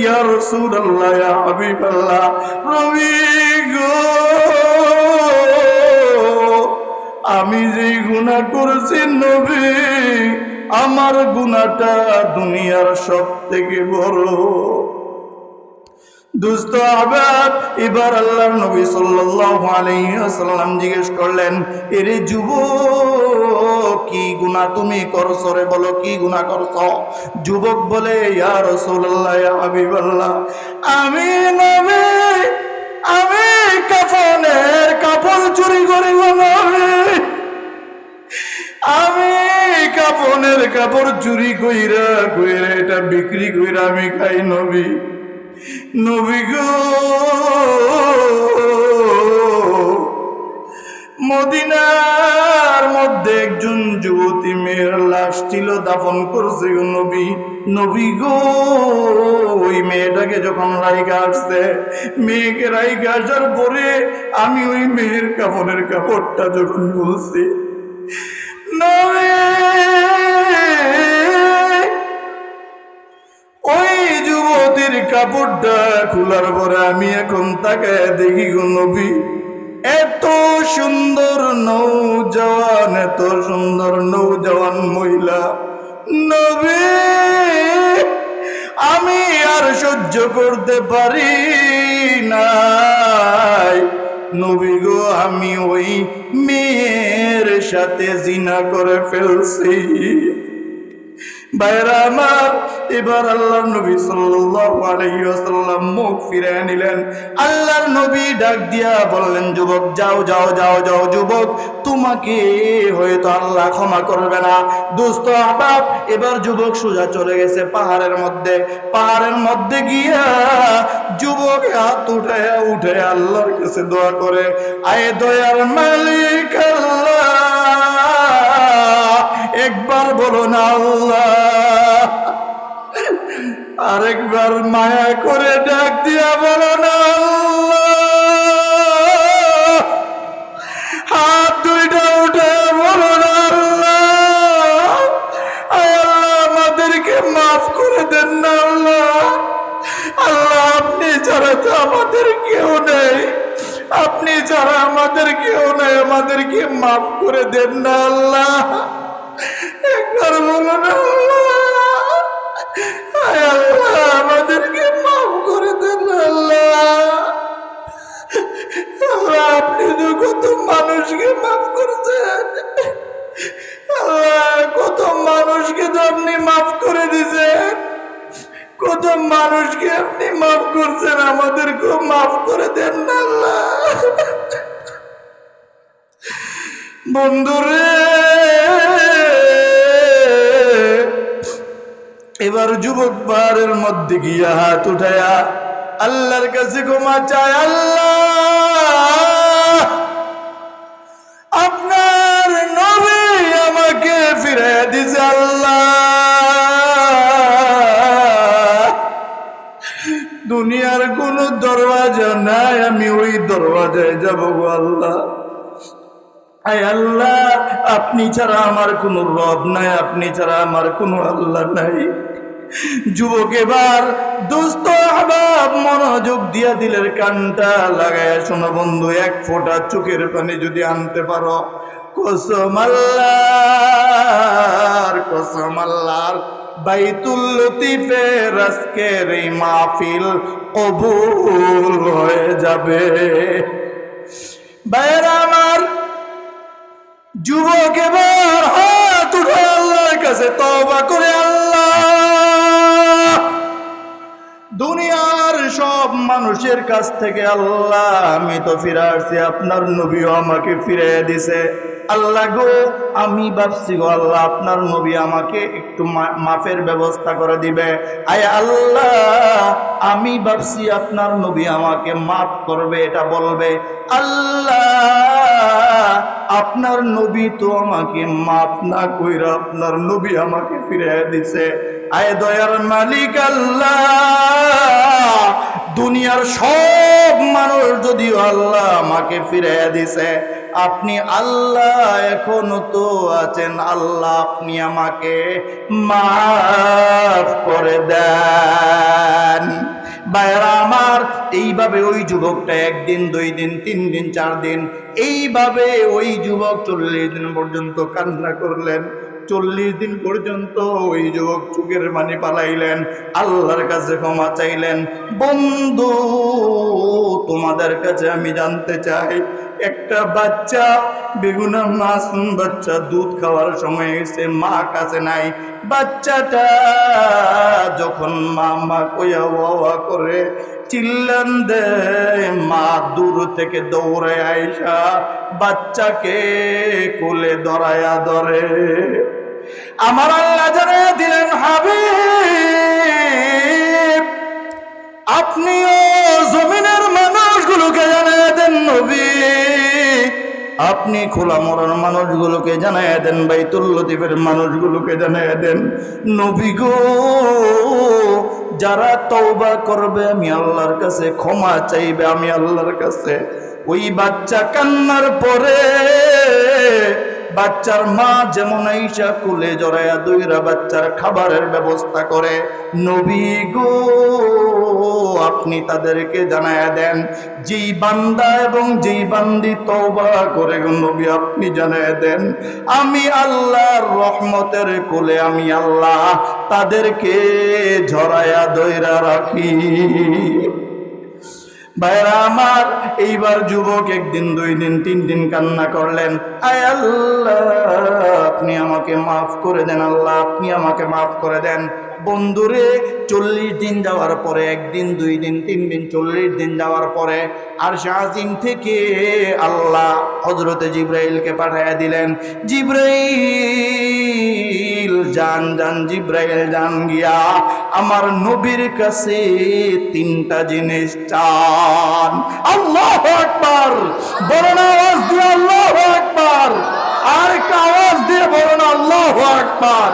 Speaker 2: ইয়া রাসূলুল্লাহ, ইয়া হাবিবাল্লাহ, নবী গো, আমি যে গুনাহ করেছি নবী, আমার গুনাহটা দুনিয়ার সব থেকে বড়। দুস্থ আহবাব, এবার আল্লাহর নবী সাল্লাল্লাহু আলাইহি ওয়াসাল্লাম জিজ্ঞেস করলেন, এরে যুবক, কি গুনাহ তুমি করছো রে, বলো কি গুনাহ করছো? যুবক বলে, ইয়া রাসূলুল্লাহ, ইয়া হাবিবাল্লাহ, আমি নবী, আমি কাফনের কাপড় চুরি করি গো নবী, আমি কাফনের কাপড় চুরি কইরা কইরা এটা বিক্রি কইরা আমি খাই নবী। নবী গো, মদিনার মধ্যে একজন যুবতী মেয়ের লাশ ছিল, দাফন করছে গো নবী। নবী গো, ওই মেয়েটাকে যখন রাইখা আসছে, মেয়েকে রাইখা আসার পরে আমি ওই মেয়ের কাফনের কাপড়টা যখন বলছি, নবী, ওই যুবতীর কাপড়টা খোলার পরে আমি এখন তাকায় দেখি গো নবী, এত সুন্দর নৌজওয়ান, এত সুন্দর নৌজওয়ান মহিলা নবী, আমি আর সহ্য করতে পারি নাই নবী গো, আমি ওই মেয়ের সাথে জিনা করে ফেলছি। ভাইরা আমার, এবার আল্লাহর নবী সাল্লাল্লাহু আলাইহি ওয়াসাল্লাম মুখ ফিরিয়ে নিলেন। আল্লাহর নবী ডাক দিয়া বললেন, যুবক, যাও যাও যাও যাও যুবক, তোমাকে হয়তো আল্লাহ ক্ষমা করবে না। দোস্ত আহবাব, এবার যুবক সোজা চলে গেছে পাহাড়ের মধ্যে। পাহাড়ের মধ্যে গিয়া যুবক হাত উঠে উঠে আল্লাহর কাছে দোয়া করে, আয়ে দয়ার মালিক আল্লাহ, একবার বলো না আল্লাহ, আরেকবার মায়া করে ডাক দিয়া বলো না আল্লাহ, হাত দুইটা উঠে বলো না আল্লাহ, আয় আল্লাহ, আমাদেরকে মাফ করে দেন না আল্লাহ। আল্লাহ, আপনি ছাড়া তো আমাদের কেউ নেই, আপনি ছাড়া আমাদের কেউ নেই, আমাদেরকে মাফ করে দেন না আল্লাহ, একবার বলো না আল্লাহ, আয় আল্লাহ, আমাদেরকে মাফ করে দেন আল্লাহ। আল্লাহ, আপনি তো কত মানুষকে মাফ করছেন আল্লাহ, কত মানুষকে তো আপনি মাফ করে দিয়েছেন, কত মানুষকে আপনি মাফ করছেন, আমাদেরকেও মাফ করে দেন না আল্লাহ। বন্ধুরে, এবার যুবক পাহাড়ের মধ্যে গিয়া হাত উঠায়া আল্লাহর কাছে ক্ষমা চায়, আল্লাহ
Speaker 1: আমাকে ফিরে দিছে আল্লাহ। দুনিয়ার কোন দরওয়াজা নাই, আমি ওই দরওয়াজায় যাব গো আল্লাহ। আয় আল্লাহ, আপনি ছাড়া আমার কোনো রব নাই, আপনি ছাড়া আমার কোনো আল্লাহ নাই। যুবক এবার দোস্ত আহবাব মনোযোগ দিয়া দিলের কানটা লাগায়া শোনো বন্ধু, এক ফোঁটা চোখের পানি যদি আনতে পারো, কসম আল্লাহর, কসম আল্লাহর, বাইতুল লতিফের আজকের এই মাহফিল কবুল হয়ে যাবে। ভাইরা আমার, যুবক এবার হাত উঠে আল্লাহর কাছে তওবা করে, আল্লাহ দুনিয়ার সব মানুষের কাছ থেকে আল্লাহ আমি তো ফিরে আসছি, আপনার নবীও আমাকে ফিরে দিছে। আল্লাহ গো, আমি ভাবছি গো আল্লাহ আপনার নবী আমাকে একটু মাফের ব্যবস্থা করে দিবে। আয় আল্লাহ, আমি ভাবছি আপনার নবী আমাকে মাফ করবে, এটা বলবে। আল্লাহ, আপনার নবী তো আমাকে মাফ না কইরা আপনার নবী আমাকে ফিরে দিছে। আয় দয়ার মালিক আল্লাহ, দুনিয়ার সব মানুষ যদিও আল্লাহ আমাকে ফিরে দিছে, আপনি আল্লাহ এখনো তো আছেন, আল্লাহ আপনি আমাকে মাফ করে দেন। ভাইরা আমার, এইভাবে ওই যুবকটা একদিন, 2 দিন, 3 দিন, 4 দিন, এইভাবে ওই যুবক 40 দিন পর্যন্ত কান্না করলেন। 40 দিন পর্যন্ত ওই যুবক চোখের পানি পালাইলেন, আল্লাহর কাছে ক্ষমা চাইলেন। বন্ধু, তোমাদের কাছে আমি জানতে চাই, একটা বাচ্চা, বেগুনার মাসুম বাচ্চা, দুধ খাওয়ার সময় এসে মা কাছে নাই। বাচ্চাটা যখন মা মা কইয়া ওয়া করে চিল্লান দেয়, মা দূর থেকে দৌড়ে আইসা বাচ্চাকে কোলে ধরায়া ধরে। আমার আল্লাহ জানাইয়া দিলেন, হাবিব আপনিও জমিনের মানুষগুলোকে জানাইয়া দেন, নবী আপনি খোলা মরার মানুষগুলোকে জানাইয়া দেন, বাইতুল লতিফের মানুষগুলোকে জানাইয়া দেন, নবী গো যারা তওবা করবে আমি আল্লাহর কাছে ক্ষমা চাইবে, আমি আল্লাহর কাছে। ওই বাচ্চা কান্নার পরে বাচ্চার মা যেমন আইসা কুলে জড়াইয়া দইরা বাচ্চার খাবারের ব্যবস্থা করে, নবী গো আপনি তাদেরকে জানায়া দেন, যেই বান্দা এবং যেই বান্দি তওবা করে গো নবী আপনি জানায়া দেন, আমি আল্লাহর রহমতের কোলে আমি আল্লাহ তাদেরকে ঝরায়া দইরা রাখি। ভাইরা আমার, এইবার যুবক 1 দিন, 2 দিন, 3 দিন কান্না করলেন, আয় আল্লাহ আপনি আমাকে মাফ করে দেন, আল্লাহ আপনি আমাকে মাফ করে দেন। বন্ধুরে, 40 দিন যাওয়ার পরে, 1 দিন, 2 দিন, 3 দিন, 40 দিন যাওয়ার পরে আরশে আজিম থেকে আল্লাহ হযরতে জিবরাইলকে পাঠিয়ে দিলেন। জিবরাইল জান জান, জিবরাইল জান গিয়া আমার নবীর কাছে 3টা জিনিস চান। আল্লাহু আকবার, বড় আওয়াজ দিয়ে আল্লাহু আকবার, আর একটা আওয়াজ দিয়ে বড় আল্লাহু আকবার।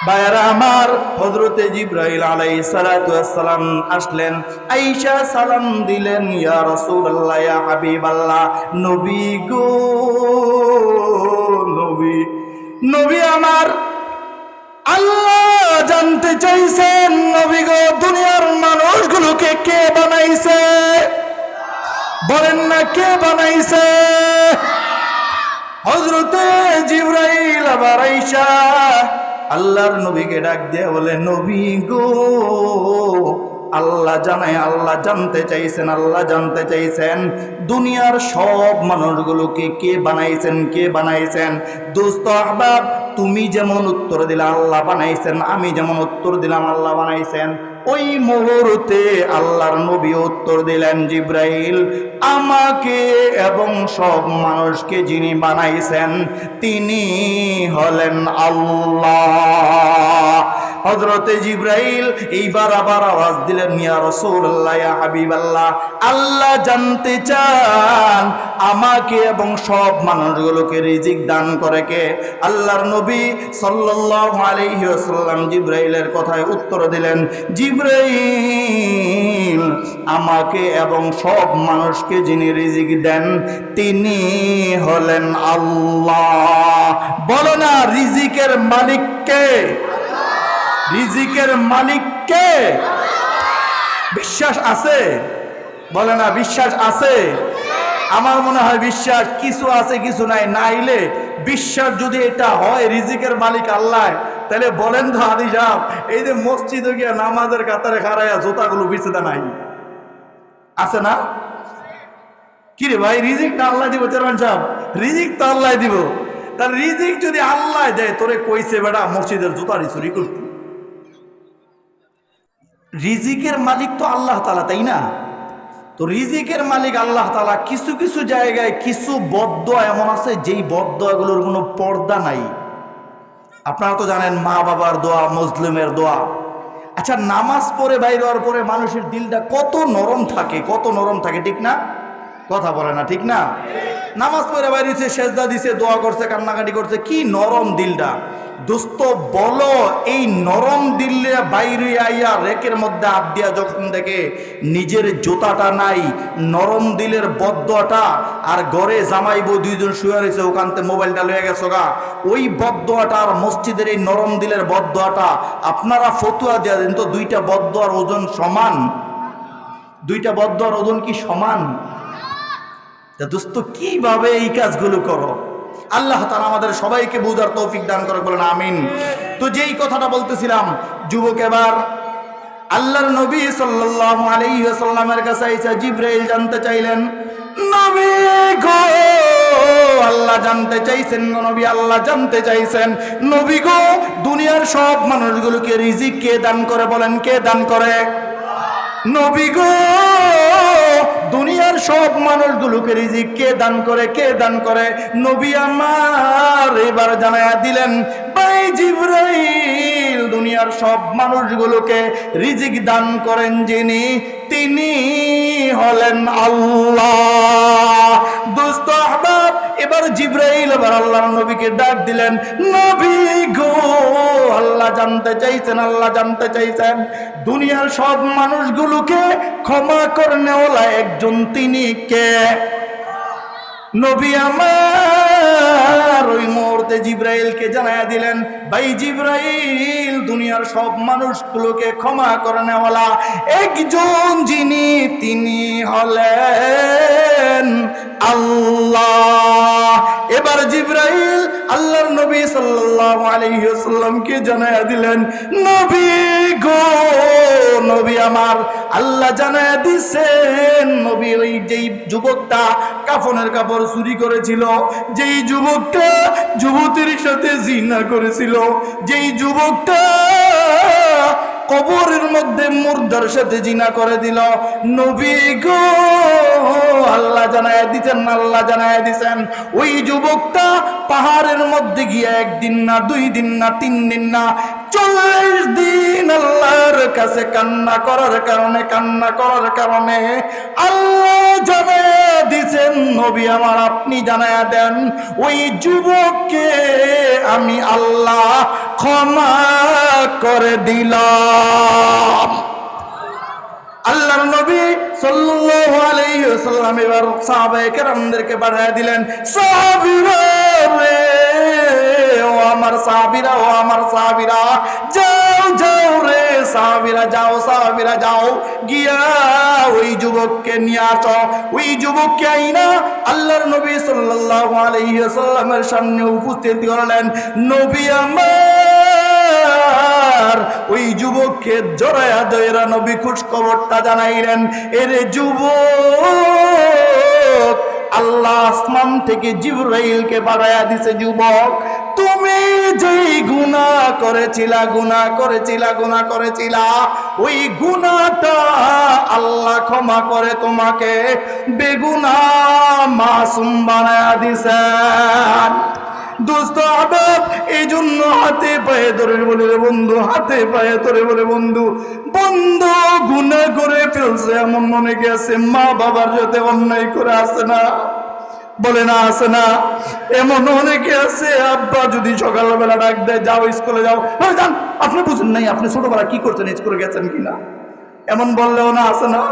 Speaker 1: ভাইরা আমার, হযরতে জিবরাইল আলাইহিস সালাতু ওয়াস সালাম আসলেন, আয়েশা সালাম দিলেন, ইয়া রাসূলুল্লাহ, ইয়া হাবিবাল্লাহ, নবী গো নবী, নবী আমার আল্লাহ জানতে চাইছেন, নবী গো দুনিয়ার মানুষগুলোকে কে বানাইছে? বলেন না কে বানাইছে? হযরতে জিবরাইল আবার আয়েশা আল্লাহর নবীকে ডাক দিয়ে বলে, নবী গো আল্লাহ জানে, আল্লাহ জানতে চাইছেন, আল্লাহ জানতে চাইছেন দুনিয়ার সব মানুষগুলোকে কে বানাইছেন, কে বানাইছেন। দোস্ত আহবাব, তুমি যেমন উত্তর দিলা আল্লাহ বানাইছেন, আমি যেমন উত্তর দিলাম আল্লাহ বানাইছেন, ওই মুহূর্তে আল্লাহর নবী উত্তর দিলেন, জিবরাইল আমাকে এবং সব মানুষকে যিনি বানাইছেন তিনি হলেন আল্লাহ। হযরতে জিবরাইল এইবার আবার আওয়াজ দিলেন, ইয়া রাসূলুল্লাহ, ইয়া হাবিবাল্লাহ, আল্লাহ জানতে চান আমাকে এবং সব মানুষগুলোকে রিজিক দান করে কে? আল্লাহর নবী সাল্লাল্লাহু আলাইহি ওয়াসাল্লাম জিবরাইলের কথায় উত্তর দিলেন, জিবরাইল, আমাকে এবং সব মানুষকে যিনি রিজিক দেন তিনি হলেন আল্লাহ। বলো না, রিজিকের মালিক কে? রিজিকের মালিক কে? বিশ্বাস আছে? বলে না, বিশ্বাস আছে? আমার মনে হয় বিশ্বাস কিছু আছে কিছু নাই। নাইলে বিশ্বাস যদি এটা হয় রিজিকের মালিক আল্লাহ, তাহলে বলেন তো হাদি সাহেব, এই যে মসজিদে গিয়ে নামাজের কাতারে খাড়াইয়া জুতাগুলো বিছাতে নাই আছে না? কি রে ভাই, রিজিক না আল্লাহ দিব? চেয়ারম্যান সাহেব, রিজিক তো আল্লাহ দিব। তার রিজিক যদি আল্লাহ দেয়, তোরে কইছে বেটা মসজিদের জুতারি চুরি করতে? রিজিকের মালিক তো আল্লাহ তাআলা, তাই না? তো রিজিকের মালিক আল্লাহ তাআলা। কিছু কিছু জায়গায় কিছু বদদোয়া এমন আছে যেই বদদোয়াগুলোর কোনো পর্দা নাই। আপনারা তো জানেন মা বাবার দোয়া, মুসলিমের দোয়া। আচ্ছা, নামাজ পড়ে বাইরে হওয়ার পরে মানুষের দিলটা কত নরম থাকে, কত নরম থাকে, ঠিক না? কথা বলে না, ঠিক না? নামাজ পড়ে বাইরে হচ্ছে, সেজদা দিছে, দোয়া করছে, কান্নাকাটি করছে, কি নরম দিলটা। দোস্ত বলো, এই নরম দিলে বাইরে আইয়া রেকের মধ্যে হাত দিয়া যখন দেখে নিজের জুতাটা নাই, নরম দিলের বদদোয়াটা, আর ঘরে জামাই বউ দুইজন শুয়ে রয়েছে, ওখানতে মোবাইলটা লয়ে গেছো গা, ওই বদদোয়াটা আর মসজিদের এই নরম দিলের বদদোয়াটা, আপনারা ফতুয়া দিয়া দেন তো, দুইটা বদদোয়ার ওজন সমান? দুইটা বদদোয়ার ওজন কি সমান? দোস্ত কিভাবে এই কাজগুলো করো? আল্লাহ তাআলা আমাদের সবাইকে বুঝার তৌফিক দান করে, বলেন আমিন। তো যেই কথাটা বলতেছিলাম, যুবক এবার আল্লাহর নবী সাল্লাল্লাহু আলাইহি ওয়াসাল্লামের কাছে আইসা জিবরাইল জানতে চাইলেন, নবী গো, আল্লাহ জানতে চাইছেন, নবী আল্লাহ জানতে চাইছেন, নবী গো, দুনিয়ার সব মানুষগুলোকে রিজিক কে দান করে? বলেন, কে দান করে? নবী গো, দুনিয়ার সব মানুষগুলোকে রিজিক কে দান করে? কে দান করে? নবী আমার এবার জানায়া দিলেন, ভাই জিবরাইল, দুনিয়ার সব মানুষগুলোকে রিজিক দান করেন যিনি, তিনি হলেন আল্লাহ। দোস্ত আহবাব, এবার জিবরাইল এবার আল্লাহর নবীকে ডাক দিলেন, নবী গো, আল্লাহ জানতে চাইছেন, আল্লাহ জানতে চাইছেন দুনিয়ার সব মানুষগুলোকে ক্ষমা করনেওয়ালা একজন তিনি কে? নবী আমার ওই মুহূর্তে জিবরাইলকে জানায়া দিলেন, ভাই জিবরাইল, দুনিয়ার সব মানুষগুলোকে ক্ষমা করনেওয়ালা একজন যিনি, তিনি হলেন আল্লাহ। এবার জিবরাইল আল্লাহর নবী সাল্লাল্লাহু আলাইহি ওয়াসাল্লামকে জানায়া দিলেন, নবী গো, নবী আমার, আল্লাহ জানায়া দিছেন, নবী ওই যেই যুবকটা কাফনের কাপড় চুরি করেছিল, যেই যুবকটা যুবতীর সাথে জিনা করেছিল, যেই যুবকটা কবরের মধ্যে মুর্দার সাথে জিনা করে দিল, নবী গো, আল্লাহ জানায়া দিচ্ছেন, আল্লাহ জানায়া দিচ্ছেন, ওই যুবকটা পাহাড়ের মধ্যে গিয়ে একদিন না, 2 দিন না, 3 দিন না, 40 দিন আল্লাহর কাছে কান্না করার কারণে আল্লাহ জানায়া দিচ্ছেন, নবী আমার, আপনি জানায়া দেন, ওই যুবককে আমি আল্লাহ ক্ষমা করে দিলাম। আল্লাহর নবী সাল্লাল্লাহু আলাইহি ওয়াসাল্লাম এবার সাহাবায়ে কেরামদেরকে পাঠিয়ে দিলেন, সাহাবীরা রে, ও আমার সাহাবীরা, ও আমার সাহাবীরা, যাও যাও রে সাহাবীরা, যাও সাহাবীরা, যাও গিয়া ওই যুবককে নিয়ে আসো। ওই যুবককে আইনা আল্লাহর নবী সাল্লাল্লাহু আলাইহি ওয়াসাল্লামের সামনে উপস্থিত করলেন। নবী আমার ওই যুবককে জড়ায়া দইরা নবী খুশ খবরটা জানাইলেন, এরে যুবক, আল্লাহ আসমান থেকে জিবরাইলকে পাঠায়া দিছে, যুবক, তুমি যেই গুনাহ করেছিলা ওই গুনাহটা আল্লাহ ক্ষমা করে তোমাকে বেগুনাহ মাসুম বানায়া দিছেন। দোস্ত আহবাব, এই জন্য হাতে পায়ে ধরে বলে রে বন্ধু, হাতে পায়ে ধরে বলে বন্ধু, বন্ধু গুনাহ করে ফেলছে এমন অনেকে আছে, মা বাবার সাথে অন্যায় করে আসে না, বলে না আসে না? এমন অনেকে আছে, আব্বা যদি সকালবেলা ডাক দেয় যাও স্কুলে যাও, যান, আপনি বুঝেন নাই আপনি ছোটবেলা কি করছেন, স্কুলে গেছেন কিনা, এমন বললেও না আসে না?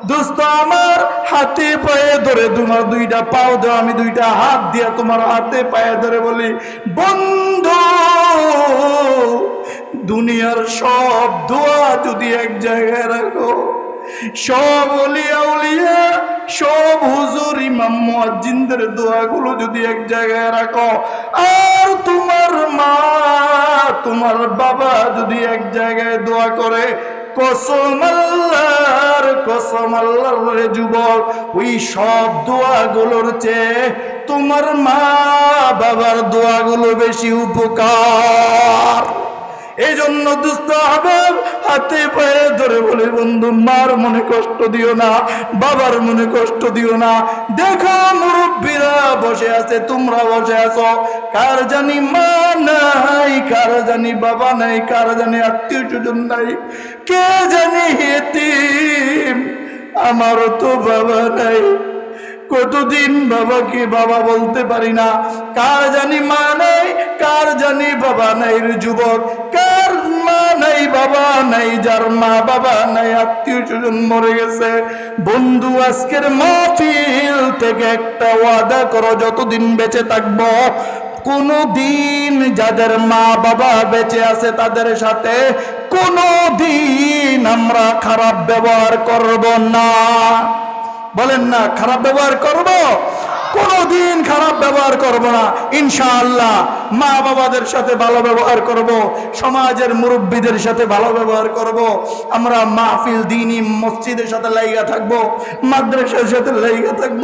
Speaker 1: দোস্ত আমার, হাতে পায়ে ধরে তোমার দুইটা পাও দাও, আমি দুইটা হাত দিয়ে তোমার হাতে পায়ে ধরে বলি, বন্ধু দুনিয়ার সব দোয়া যদি এক জায়গায় রাখো, সব ওলিয়া উলিয়া, সব হুজুর ইমাম মুয়াজ্জিনদের দোয়াগুলো যদি এক জায়গায় রাখো, আর তোমার মা তোমার বাবা যদি এক জায়গায় দোয়া করে, কসম আল্লাহর রে যুবক, ওই সব দোয়াগুলোর চেয়ে তোমার মা বাবার দোয়াগুলো বেশি উপকার। এই জন্য দুস্থ হবে, হাতে পায়ে ধরে বলে বন্ধু, মার মনে কষ্ট দিও না, বাবার মনে কষ্ট দিও না। দেখো মুরব্বীরা বসে আছে, তোমরা বসে আছো, কার জানি মা নাই, কার জানি বাবা নাই, কার জানি আত্মীয় স্বজন নাই, কে জানি এতিম। আমারও তো বাবা নাই, কতদিন বাবাকে বাবা বলতে পারি না, কার জানি মা নাই, কার জানি বাবা নাই রে যুবক, কার মা নাই বাবা নাই, যার মা বাবা নাই, আত্মীয় স্বজন মরে গেছে। বন্ধু আজকের মাহফিল থেকে একটা ওয়াদা করো, যতদিন বেঁচে থাকবো কোনো দিন যাদের মা বাবা বেঁচে আছে তাদের সাথে কোনো দিন আমরা খারাপ ব্যবহার করব না। বলেন না, খারাপ ব্যবহার করব? কোনদিন খারাপ ব্যবহার করব না ইনশাআল্লাহ। মা বাবাদের সাথে ভালো ব্যবহার করব, সমাজের মুরব্বীদের সাথে ভালো ব্যবহার করব, আমরা মাহফিল দ্বীনি মসজিদের সাথে লাইগা থাকব, মাদ্রাসার সাথে লাইগা থাকব।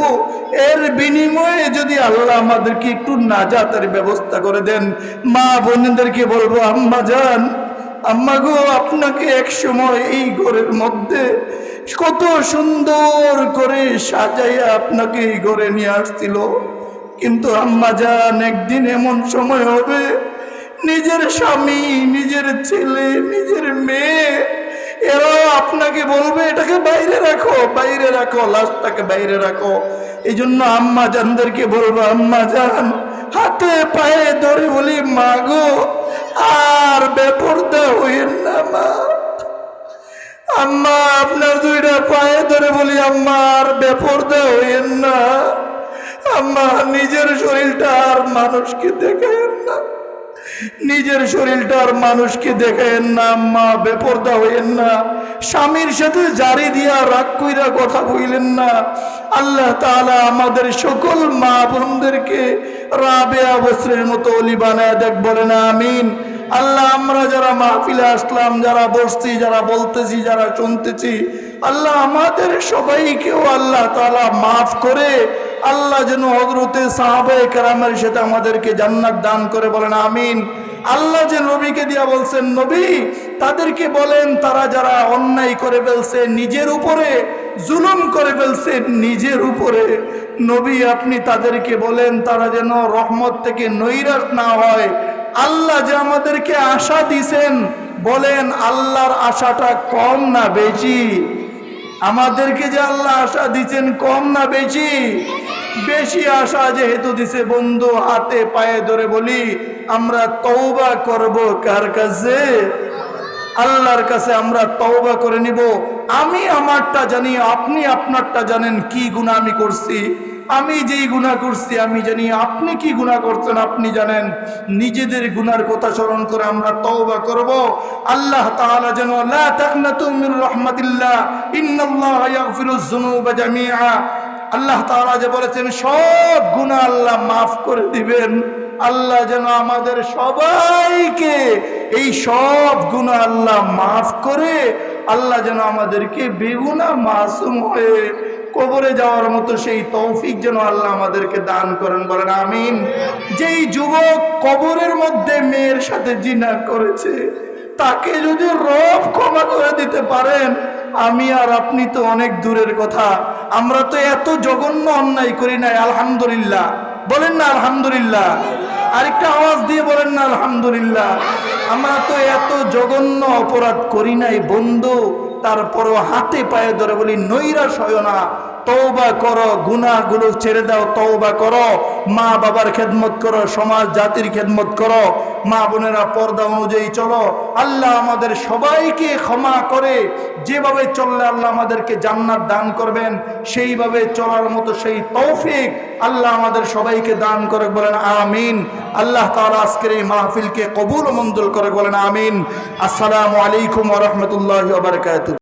Speaker 1: এর বিনিময়ে যদি আল্লাহ আমাদেরকে একটু নাজাতের ব্যবস্থা করে দেন, মা বোনদেরকে বলবো, আম্মা জান, আম্মা গো, আপনাকে এক সময় এই ঘরের মধ্যে কত সুন্দর করে সাজাইয়া আপনাকে এই ঘরে নিয়ে আসছিল, কিন্তু আম্মা জান একদিন এমন সময় হবে, নিজের স্বামী, নিজের ছেলে, নিজের মেয়ে এরা আপনাকে বলবে এটাকে বাইরে রাখো, বাইরে রাখো, লাশটাকে বাইরে রাখো। এই জন্য আম্মা জানদেরকে বলবো, আম্মা জান হাতে পায়ে ধরে বলি, মা গো আর বেপরদা হইেন না মা। আম্মা আপনার দুইটা পায়ে ধরে বলি, আম্মা আর বেপরদা হইেন না। আম্মা নিজের শরীরটা আর মানুষকে দেখায়েন না, নিজের শরীরটা আর মানুষকে দেখায়েন না। আম্মা বেপরদা হইেন না, স্বামীর সাথে জারি দিয়া রাগ কইরা কথা বইলেন না। আল্লাহ তাআলা আমাদের সকল মা বোনদেরকে রাবেয়া বসরের মতো অলি বানায় দেখ, বলেন আমিন। আল্লাহ আমরা যারা মাহফিলে আসলাম, যারা বসছি, যারা বলতেছি, যারা শুনতেছি, আল্লাহ আমাদের সবাইকেও আল্লাহ তাআলা মাফ করে আল্লাহ যেন হযরতে সাহাবায়ে কেরামের সাথে আমাদেরকে জান্নাত দান করে, বলেন আমিন। আল্লাহ যে নবীকে দিয়া বলছেন, নবী তাদেরকে বলেন তারা যারা অন্যায় করে ফেলছে, নিজের উপরে জুলুম করে ফেলছে, নিজের উপরে, নবী আপনি তাদেরকে বলেন তারা যেন রহমত থেকে নৈরাশ না হয়। আল্লাহ যে আমাদেরকে আশা দিছেন, বলেন আল্লাহর আশাটা কম না বেশি? আমাদেরকে যে আল্লাহ আশা দিচ্ছেন কম না বেশি? বেশি আশা যেহেতু দিছে, বন্ধু হাতে পায়ে ধরে বলি, আমরা তওবা করব কার কাছে? আল্লাহর কাছে আমরা তওবা করে নিব। আমি আমারটা জানি, আপনি আপনারটা জানেন, কি গুনাহ আমি করছি। আমি যেই গুনাহ করছি আমি জানি, আপনি কি গুনাহ করছেন আপনি জানেন। নিজেদের গুনার কথা স্মরণ করে আমরা তওবা করব। আল্লাহ তাআলা যেন লা তাকনাতু মির রাহমাতিল্লাহ ইন্নাল্লাহা ইয়াগফিরুয যুনুবা জামিআ, আল্লাহ তাআলা যে বলেছেন সব গুনাহ আল্লাহ মাফ করে দিবেন, আল্লাহ যেন আমাদের সবাইকে এই সব গুনাহ আল্লাহ মাফ করে, আল্লাহ যেন আমাদেরকে বেগুনাহ মাসুম হয়ে কবরে যাওয়ার মতো সেই তৌফিক যেন আল্লাহ আমাদেরকে দান করেন, বলেন আমিন। যেই যুবক কবরের মধ্যে মেয়ের সাথে জিনা করেছে, তাকে যদি রব ক্ষমা করে দিতে পারেন, আমি আর আপনি তো অনেক দূরের কথা, আমরা তো এত জঘন্য অন্যায় করি নাই, আলহামদুলিল্লাহ। বলেন না আলহামদুলিল্লাহ। আরেকটা আওয়াজ দিয়ে বলেন না আলহামদুলিল্লাহ। আমরা তো এত জঘন্য অপরাধ করি নাই বন্ধু, তারপরও হাতে পায়ে ধরে বলি নৈরাশ হয় না, তওবা করো, গুনাহগুলো ছেড়ে দাও, তওবা করো, মা বাবার খেদমত করো, সমাজ জাতির খেদমত করো, মা বোনেরা পর্দা অনুযায়ী চলো। আল্লাহ আমাদের সবাইকে ক্ষমা করে যেভাবে চললে আল্লাহ আমাদেরকে জান্নাত দান করবেন সেইভাবে চলার মতো সেই তৌফিক আল্লাহ আমাদের সবাইকে দান করে, বলেন আমিন। আল্লাহ তাআলা আজকের এই মাহফিলকে কবুল ও মঞ্জুর করে, বলেন আমিন। আসসালামু আলাইকুম ওয়া রাহমাতুল্লাহি ওয়া বারাকাতুহু।